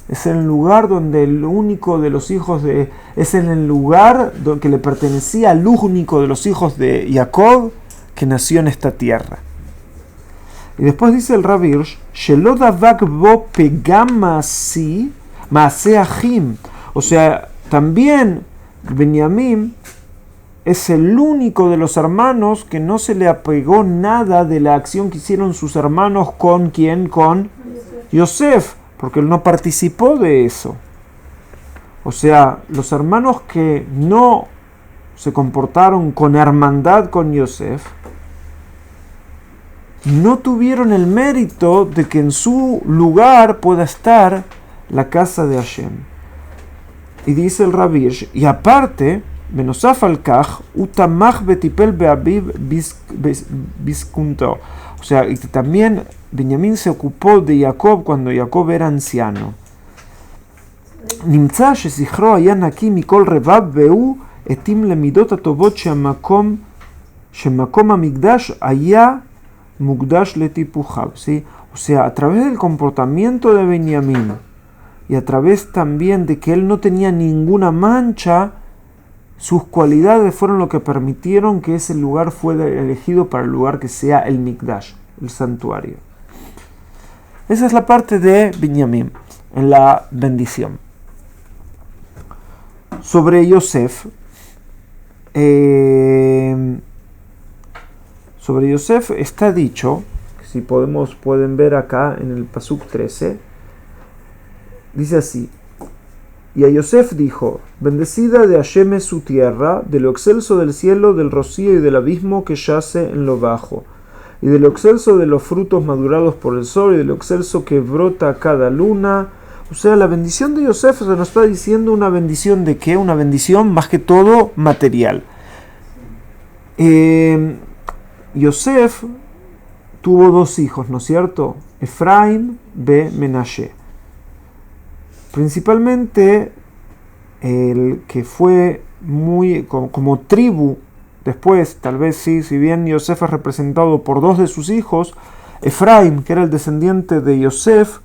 Speaker 1: es el lugar donde el único de los hijos de... Es en el lugar que le pertenecía al único de los hijos de Jacob que nació en esta tierra. Y después dice el Rav Hirsch, Shelo davak bo pegam maaseh achim. O sea, también Binyamin es el único de los hermanos que no se le apegó nada de la acción que hicieron sus hermanos con ¿quién? Con Yosef, porque él no participó de eso. O sea, los hermanos que no se comportaron con hermandad con Yosef no tuvieron el mérito de que en su lugar pueda estar la casa de Hashem. Y dice el Rav Hirsch, y aparte, Benosaf al Kaj, utamach betipel beaviv biskunto. O sea, y también Binyamin se ocupó de Jacob cuando Jacob era anciano. Nimtza shesichro haya naki mikol revav veu etim lemidot atovot she'hamakom Shemakom Hamikdash Haya Mukdash Letipujav, ¿sí? O sea, a través del comportamiento de Benjamín y a través también de que él no tenía ninguna mancha, sus cualidades fueron lo que permitieron que ese lugar fuera elegido para el lugar que sea el Mikdash, el santuario. Esa es la parte de Benjamín, en la bendición. Sobre Yosef, está dicho, si pueden ver acá en el Pasuk 13, dice así: y a Yosef dijo: bendecida de Hashem es su tierra, de lo excelso del cielo, del rocío y del abismo que yace en lo bajo, y de lo excelso de los frutos madurados por el sol, y de lo excelso que brota a cada luna. O sea, la bendición de Yosef se nos está diciendo una bendición de qué, una bendición más que todo material. Yosef tuvo dos hijos, ¿no es cierto? Efraim be Menashe. Principalmente el que fue muy como tribu, después tal vez sí, si bien Yosef es representado por dos de sus hijos, Efraim, que era el descendiente de Yosef,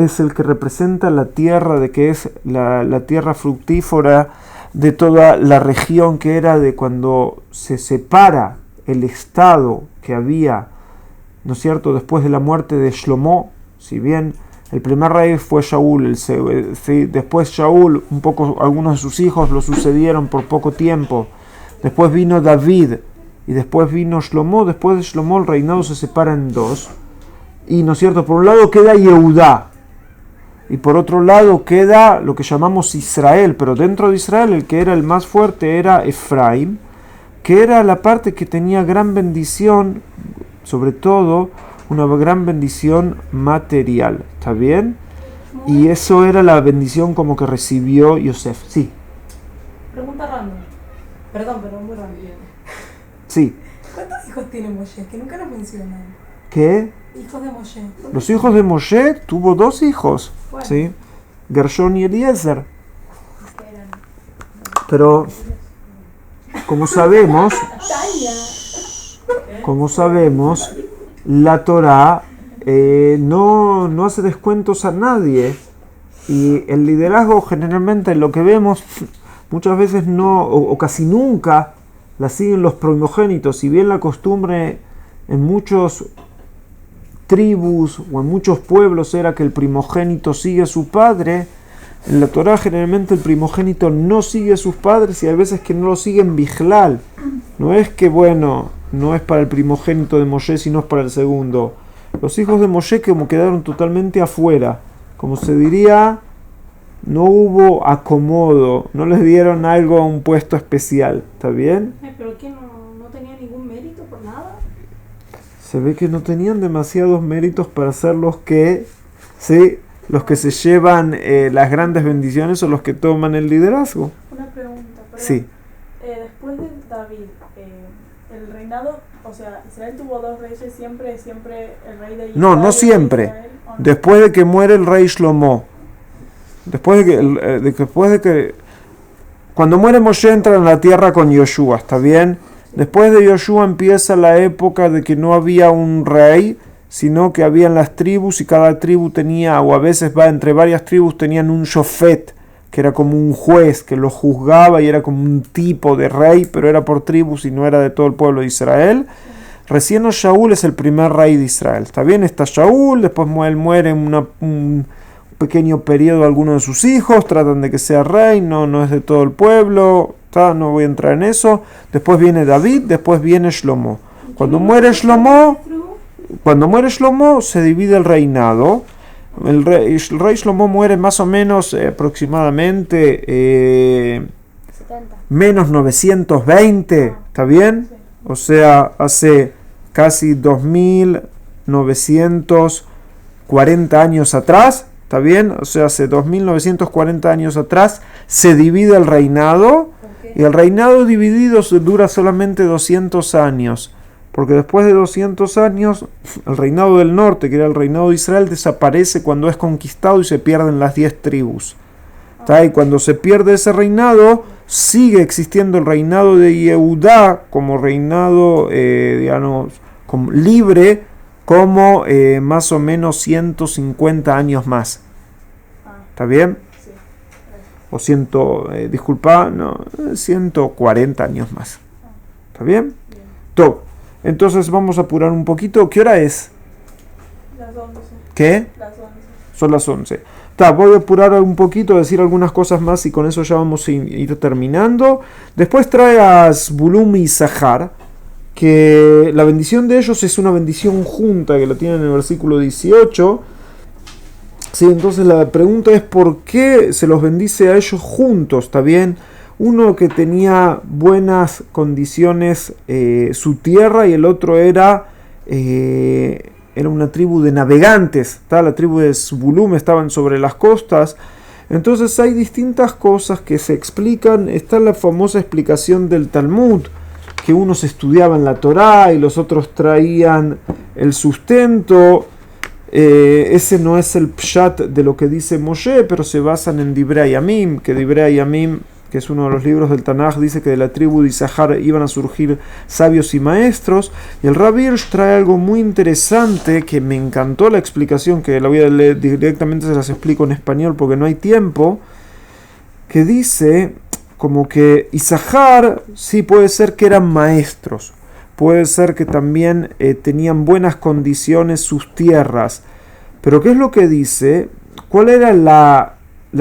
Speaker 1: es el que representa la tierra, de que es la tierra fructífera de toda la región, que era de cuando se separa el estado que había, ¿no es cierto?, después de la muerte de Shlomo. Si bien el primer rey fue Shaul, después Shaul, algunos de sus hijos lo sucedieron por poco tiempo, después vino David y después vino Shlomo. Después de Shlomo el reinado se separa en dos, y ¿no es cierto?, por un lado queda Yehudá y por otro lado queda lo que llamamos Israel, pero dentro de Israel el que era el más fuerte era Efraim, que era la parte que tenía gran bendición, sobre todo una gran bendición material, ¿está bien? Y eso era la bendición como que recibió Yosef. Sí.
Speaker 3: Pregunta random. Perdón, pero muy rápido.
Speaker 1: Sí.
Speaker 3: ¿Cuántos hijos tiene Moshe? Que nunca nos mencionan.
Speaker 1: ¿Qué?
Speaker 3: Hijos de Moshe.
Speaker 1: Los hijos de Moshe tuvo dos hijos,
Speaker 3: Bueno.
Speaker 1: ¿sí? Gershon y Eliezer. Pero como sabemos, la Torá no hace descuentos a nadie, y el liderazgo generalmente lo que vemos muchas veces no, o casi nunca, la siguen los primogénitos. Si bien la costumbre en muchos tribus o en muchos pueblos era que el primogénito sigue a su padre, en la Torá generalmente el primogénito no sigue a sus padres, y hay veces que no lo siguen bijlal. No es que, bueno, no es para el primogénito de Moshe, sino es para el segundo. Los hijos de Moshe como quedaron totalmente afuera, como se diría, no hubo acomodo, no les dieron algo a un puesto especial, ¿está bien?
Speaker 3: ¿Pero qué? ¿No tenía ningún mérito por nada?
Speaker 1: Se ve que no tenían demasiados méritos para ser los que se llevan las grandes bendiciones o los que toman el liderazgo.
Speaker 4: Una pregunta, perdón.
Speaker 1: Sí.
Speaker 4: Después de David, el reinado, o sea, Israel tuvo dos reyes, siempre el rey de Israel.
Speaker 1: No siempre.
Speaker 4: Israel, ¿o no?
Speaker 1: Después de que muere el rey Shlomo. Después de que cuando muere Moshe entra en la tierra con Yoshua, ¿está bien? Después de Yoshua empieza la época de que no había un rey, sino que habían las tribus, y cada tribu tenía, o a veces entre varias tribus tenían un shofet, que era como un juez que lo juzgaba y era como un tipo de rey, pero era por tribus y no era de todo el pueblo de Israel. Recién Shaul es el primer rey de Israel, ¿está bien? Está Shaul, después muere en un pequeño periodo algunos de sus hijos, tratan de que sea rey, no es de todo el pueblo, no voy a entrar en eso. Después viene David, después viene Shlomo. Cuando muere Shlomo se divide el reinado. El rey Shlomo muere más o menos aproximadamente menos 920, ¿está bien? O sea, hace casi 2940 años atrás, ¿está bien? O sea, hace 2940 años atrás se divide el reinado, y el reinado dividido dura solamente 200 años. Porque después de 200 años, el reinado del norte, que era el reinado de Israel, desaparece cuando es conquistado y se pierden las 10 tribus. ¿Está? Y cuando se pierde ese reinado, sigue existiendo el reinado de Yehudá como reinado, digamos, como libre, como más o menos 150 años más. ¿Está bien?
Speaker 4: Sí.
Speaker 1: O 140 años más. ¿Está bien?
Speaker 4: Bien.
Speaker 1: Todo. Entonces vamos a apurar un poquito. ¿Qué hora es?
Speaker 4: Las 11.
Speaker 1: ¿Qué?
Speaker 4: Las 11.
Speaker 1: Son las 11. Voy a apurar un poquito, decir algunas cosas más y con eso ya vamos a ir terminando. Después trae a Zbulun y Isahar, que la bendición de ellos es una bendición junta, que la tienen en el versículo 18. Sí, entonces la pregunta es por qué se los bendice a ellos juntos, ¿está bien? Uno que tenía buenas condiciones su tierra y el otro era una tribu de navegantes, la tribu de Zbulun, estaban sobre las costas. Entonces hay distintas cosas que se explican. Está la famosa explicación del Talmud, que unos estudiaban la Torá y los otros traían el sustento. Ese no es el pshat de lo que dice Moshe, pero se basan en Divrei Yamim, que Divrei Yamim, que es uno de los libros del Tanaj, dice que de la tribu de Isahar iban a surgir sabios y maestros. Y el Rabbi Hirsch trae algo muy interesante, que me encantó la explicación, que la voy a leer directamente, se las explico en español porque no hay tiempo, que dice como que Isahar sí puede ser que eran maestros, puede ser que también tenían buenas condiciones sus tierras, pero ¿qué es lo que dice? ¿Cuál era la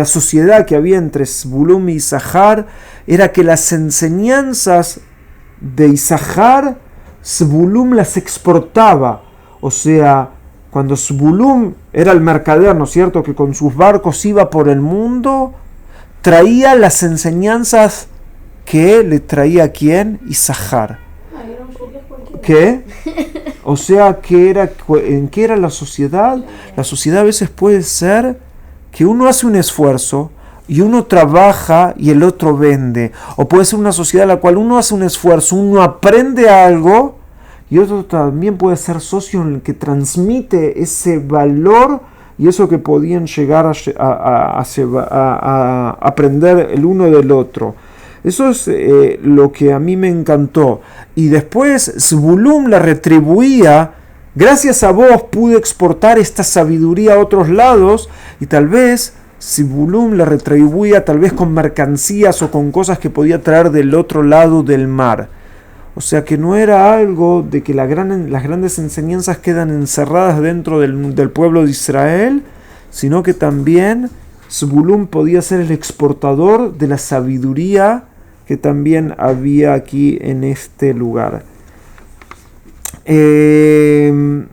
Speaker 1: sociedad que había entre Zbulun y Isahar? Era que las enseñanzas de Isahar, Zbulun las exportaba. O sea, cuando Zbulun era el mercader, ¿no es cierto?, que con sus barcos iba por el mundo, traía las enseñanzas que le traía ¿a quién? Isahar. ¿Qué? O sea, ¿en qué era la sociedad? La sociedad a veces puede ser que uno hace un esfuerzo y uno trabaja y el otro vende. O puede ser una sociedad en la cual uno hace un esfuerzo, uno aprende algo y otro también puede ser socio en el que transmite ese valor y eso que podían llegar a aprender el uno del otro. Eso es lo que a mí me encantó. Y después Zbulun la retribuía. Gracias a vos pude exportar esta sabiduría a otros lados, y tal vez Zbulun la retribuía tal vez con mercancías o con cosas que podía traer del otro lado del mar. O sea que no era algo de que las grandes enseñanzas quedan encerradas dentro del pueblo de Israel, sino que también Zbulun podía ser el exportador de la sabiduría que también había aquí en este lugar. Quiero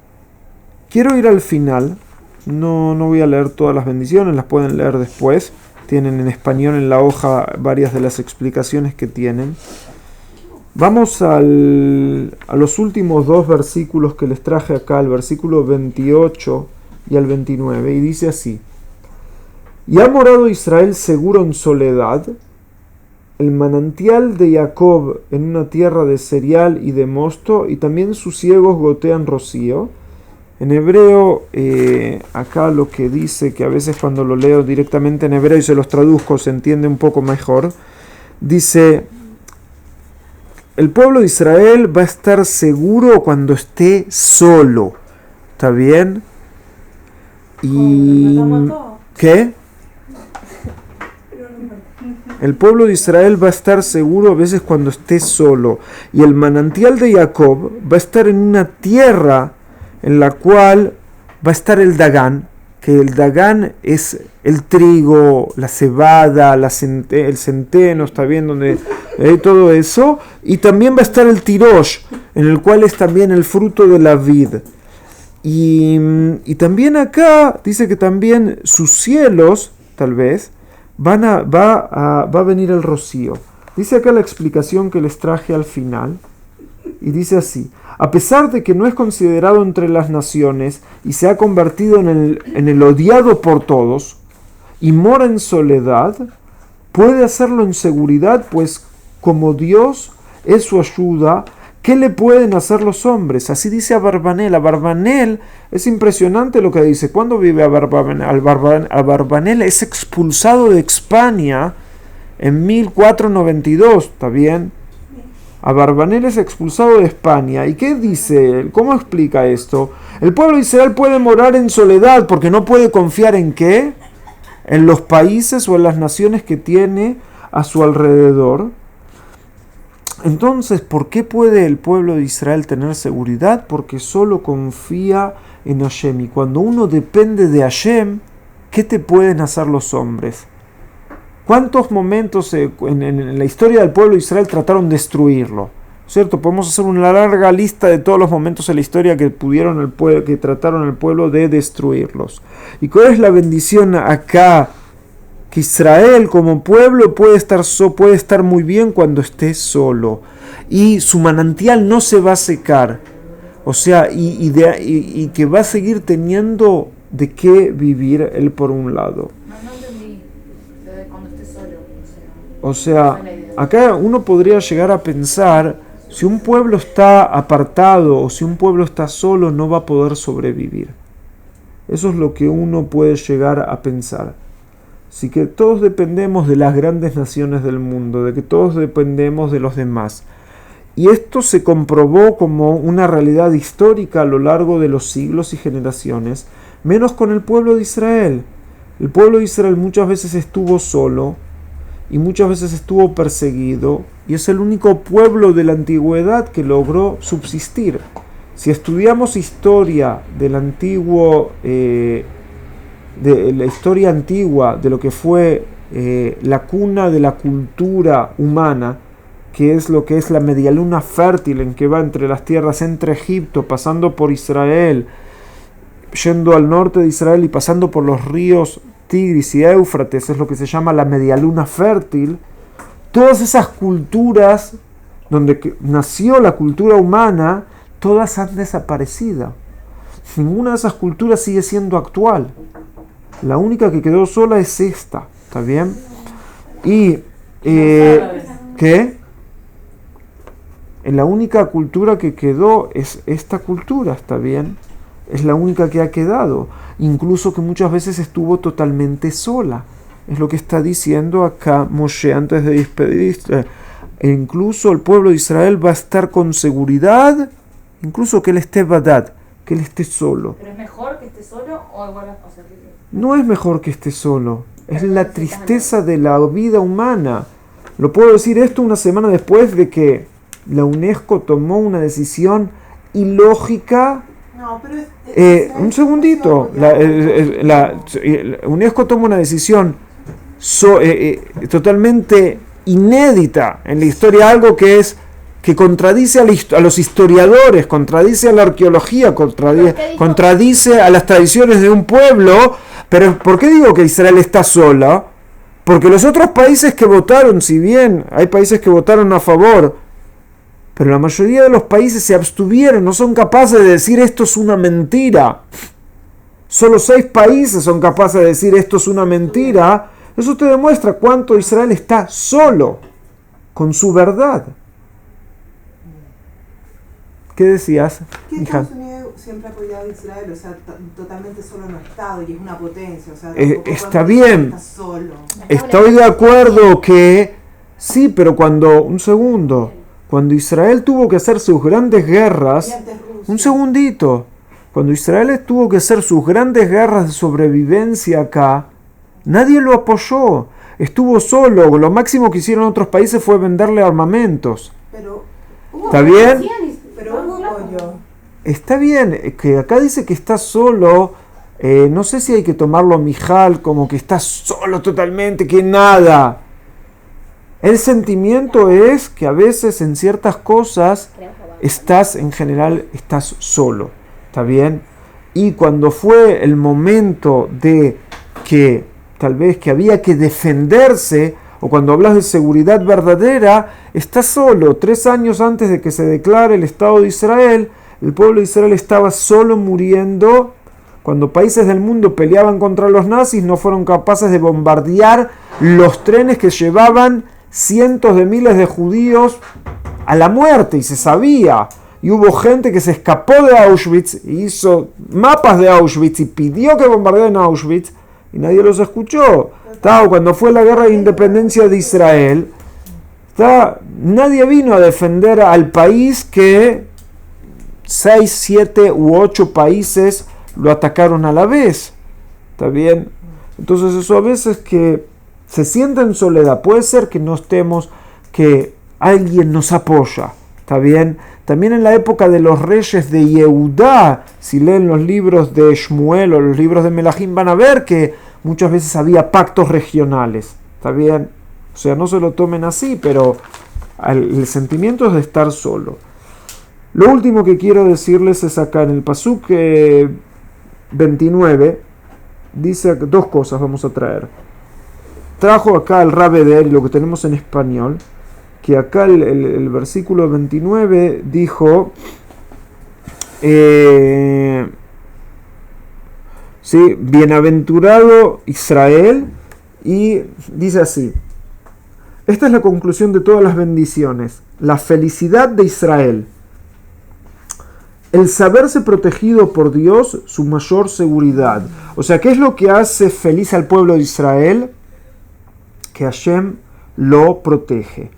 Speaker 1: ir al final. No voy a leer todas las bendiciones, las pueden leer después. Tienen en español en la hoja varias de las explicaciones que tienen. Vamos a los últimos dos versículos que les traje acá, el versículo 28 y el 29, y dice así: y ha morado Israel seguro en soledad, el manantial de Jacob en una tierra de cereal y de mosto, y también sus ciegos gotean rocío. En hebreo, acá lo que dice, que a veces cuando lo leo directamente en hebreo y se los traduzco se entiende un poco mejor, dice: el pueblo de Israel va a estar seguro cuando esté solo. ¿Está bien? Y ¿qué? El pueblo de Israel va a estar seguro a veces cuando esté solo. Y el manantial de Jacob va a estar en una tierra en la cual va a estar el Dagán, que el Dagán es el trigo, la cebada, el centeno, está bien, donde todo eso. Y también va a estar el Tirosh, en el cual es también el fruto de la vid. Y también acá dice que también sus cielos, tal vez, va a venir el rocío. Dice acá la explicación que les traje al final, y dice así: a pesar de que no es considerado entre las naciones y se ha convertido en el odiado por todos y mora en soledad, puede hacerlo en seguridad, pues como Dios es su ayuda, ¿qué le pueden hacer los hombres? Así dice Abarbanel. Abarbanel es impresionante lo que dice. ¿Cuándo vive Abarbanel? Abarbanel es expulsado de España en 1492, ¿está bien? Abarbanel es expulsado de España. ¿Y qué dice él? ¿Cómo explica esto? El pueblo de Israel puede morar en soledad porque no puede confiar en ¿qué? En los países o en las naciones que tiene a su alrededor. Entonces, ¿por qué puede el pueblo de Israel tener seguridad? Porque solo confía en Hashem. Y cuando uno depende de Hashem, ¿qué te pueden hacer los hombres? ¿Cuántos momentos en la historia del pueblo de Israel trataron de destruirlo? ¿Cierto? Podemos hacer una larga lista de todos los momentos en la historia que que trataron al pueblo de destruirlos. ¿Y cuál es la bendición acá? Que Israel como pueblo puede estar muy bien cuando esté solo. Y su manantial no se va a secar. O sea, y que va a seguir teniendo de qué vivir él por un lado.
Speaker 3: No entendí. Desde cuando esté solo.
Speaker 1: O sea, acá uno podría llegar a pensar, si un pueblo está apartado o si un pueblo está solo, no va a poder sobrevivir. Eso es lo que uno puede llegar a pensar. Así que todos dependemos de las grandes naciones del mundo, de que todos dependemos de los demás. Y esto se comprobó como una realidad histórica a lo largo de los siglos y generaciones, menos con el pueblo de Israel. El pueblo de Israel muchas veces estuvo solo y muchas veces estuvo perseguido, y es el único pueblo de la antigüedad que logró subsistir. Si estudiamos historia del antiguo, de la historia antigua de lo que fue la cuna de la cultura humana, que es lo que es la medialuna fértil en que va entre las tierras entre Egipto, pasando por Israel, yendo al norte de Israel y pasando por los ríos Tigris y Éufrates, es lo que se llama la medialuna fértil. Todas esas culturas donde nació la cultura humana, todas han desaparecido. Ninguna de esas culturas sigue siendo actual. La única que quedó sola es esta, ¿está bien? Y ¿qué? La única cultura que quedó es esta cultura, ¿está bien? Es la única que ha quedado, incluso que muchas veces estuvo totalmente sola. Es lo que está diciendo acá Moshe antes de despedirse. E incluso el pueblo de Israel va a estar con seguridad, incluso que él esté badad, que él esté solo.
Speaker 3: ¿Pero es mejor que esté solo o igual? O sea,
Speaker 1: No es mejor que esté solo, es la tristeza de la vida humana. Lo puedo decir esto una semana después de que la UNESCO tomó una decisión ilógica.
Speaker 5: No, pero
Speaker 1: Un segundito. La UNESCO toma una decisión totalmente inédita en la historia, algo que contradice a los historiadores, contradice a la arqueología, contradice a las tradiciones de un pueblo. Pero ¿por qué digo que Israel está sola? Porque los otros países que votaron, si bien hay países que votaron a favor, pero la mayoría de los países se abstuvieron, no son capaces de decir esto es una mentira. Solo 6 países son capaces de decir esto es una mentira. Eso te demuestra cuánto Israel está solo con su verdad. ¿Qué decías,
Speaker 5: que
Speaker 1: hija?
Speaker 5: Estados Unidos siempre ha apoyado a Israel, o sea, totalmente solo no ha estado y es una potencia, o sea,
Speaker 1: está bien.
Speaker 5: Está solo.
Speaker 1: Estoy de acuerdo que sí, pero cuando Israel tuvo que hacer sus grandes guerras, un segundito, cuando Israel tuvo que hacer sus grandes guerras de sobrevivencia acá, nadie lo apoyó, estuvo solo, lo máximo que hicieron otros países fue venderle armamentos.
Speaker 5: Pero
Speaker 1: ¿Está bien?
Speaker 5: Pero hubo apoyo.
Speaker 1: Está bien, que acá dice que está solo, no sé si hay que tomarlo Mijal como que está solo totalmente, que nada. El sentimiento es que a veces en ciertas cosas en general estás solo, ¿está bien? Y cuando fue el momento de que tal vez que había que defenderse, o cuando hablas de seguridad verdadera, estás solo. 3 años antes de que se declare el Estado de Israel, el pueblo de Israel estaba solo muriendo. Cuando países del mundo peleaban contra los nazis, no fueron capaces de bombardear los trenes que llevaban cientos de miles de judíos a la muerte, y se sabía. Y hubo gente que se escapó de Auschwitz y hizo mapas de Auschwitz y pidió que bombardearan Auschwitz, y nadie los escuchó. Cuando fue la guerra de independencia de Israel, nadie vino a defender al país que 6, 7 u 8 países lo atacaron a la vez. ¿Está bien? Entonces eso a veces que se sienta en soledad. Puede ser que no estemos, que alguien nos apoya. ¿Está bien? También en la época de los reyes de Yehudá, si leen los libros de Shmuel o los libros de Melahim, van a ver que muchas veces había pactos regionales. ¿Está bien? O sea, no se lo tomen así, pero el sentimiento es de estar solo. Lo último que quiero decirles es acá en el Pasuk 29, dice 2 cosas vamos a traer. Trajo acá el Rabeder y lo que tenemos en español, que acá el versículo 29 dijo, ¿sí? Bienaventurado Israel, y dice así, esta es la conclusión de todas las bendiciones, la felicidad de Israel, el saberse protegido por Dios, su mayor seguridad. O sea, ¿qué es lo que hace feliz al pueblo de Israel? Que Hashem lo protege.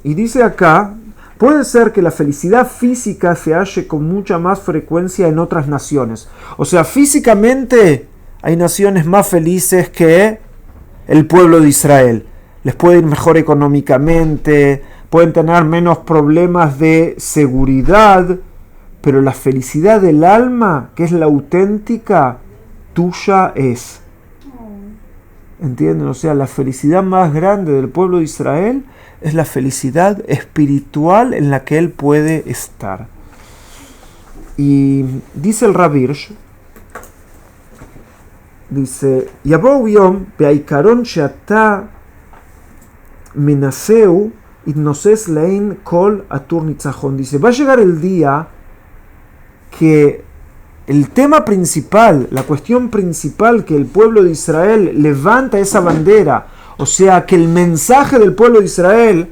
Speaker 1: Y dice acá, puede ser que la felicidad física se halle con mucha más frecuencia en otras naciones. O sea, físicamente hay naciones más felices que el pueblo de Israel. Les puede ir mejor económicamente, pueden tener menos problemas de seguridad, pero la felicidad del alma, que es la auténtica, tuya es. ¿Entienden? O sea, la felicidad más grande del pueblo de Israel es la felicidad espiritual en la que él puede estar. Y dice el Rabirsh, dice, Yabou yom be'aikaron she'ata menaseu itnoses lein kol atur nitzachon. Dice, va a llegar el día que el tema principal, la cuestión principal, que el pueblo de Israel levanta esa bandera, o sea que el mensaje del pueblo de Israel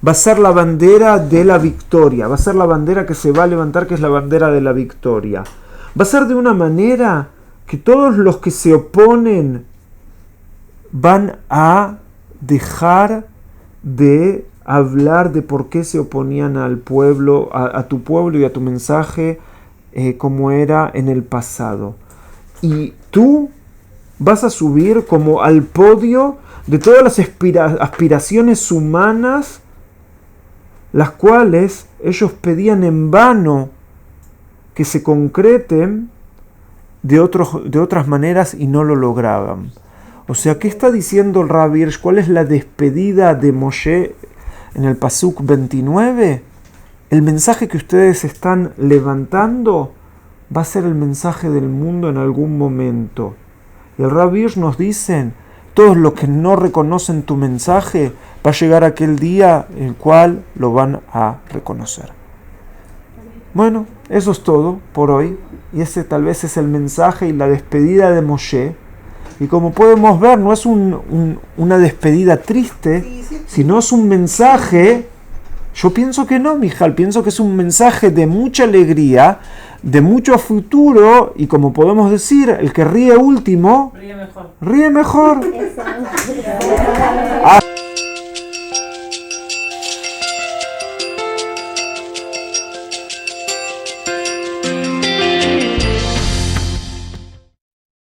Speaker 1: va a ser la bandera de la victoria, va a ser la bandera que se va a levantar, que es la bandera de la victoria. Va a ser de una manera que todos los que se oponen van a dejar de hablar de por qué se oponían al pueblo, a tu pueblo y a tu mensaje, como era en el pasado. Y tú vas a subir como al podio de todas las aspiraciones humanas, las cuales ellos pedían en vano que se concreten de otras maneras y no lo lograban. O sea, ¿qué está diciendo el Rabbi Hirsch? ¿Cuál es la despedida de Moshe en el Pasuk 29? El mensaje que ustedes están levantando va a ser el mensaje del mundo en algún momento. Y el Rabbi Hirsch nos dice, todos los que no reconocen tu mensaje, va a llegar aquel día en el cual lo van a reconocer. Bueno, eso es todo por hoy. Y ese tal vez es el mensaje y la despedida de Moshe. Y como podemos ver, no es una despedida triste, sino es un mensaje. Yo pienso que no, Mijal, pienso que es un mensaje de mucha alegría, de mucho futuro, y como podemos decir, el que ríe último, ríe mejor.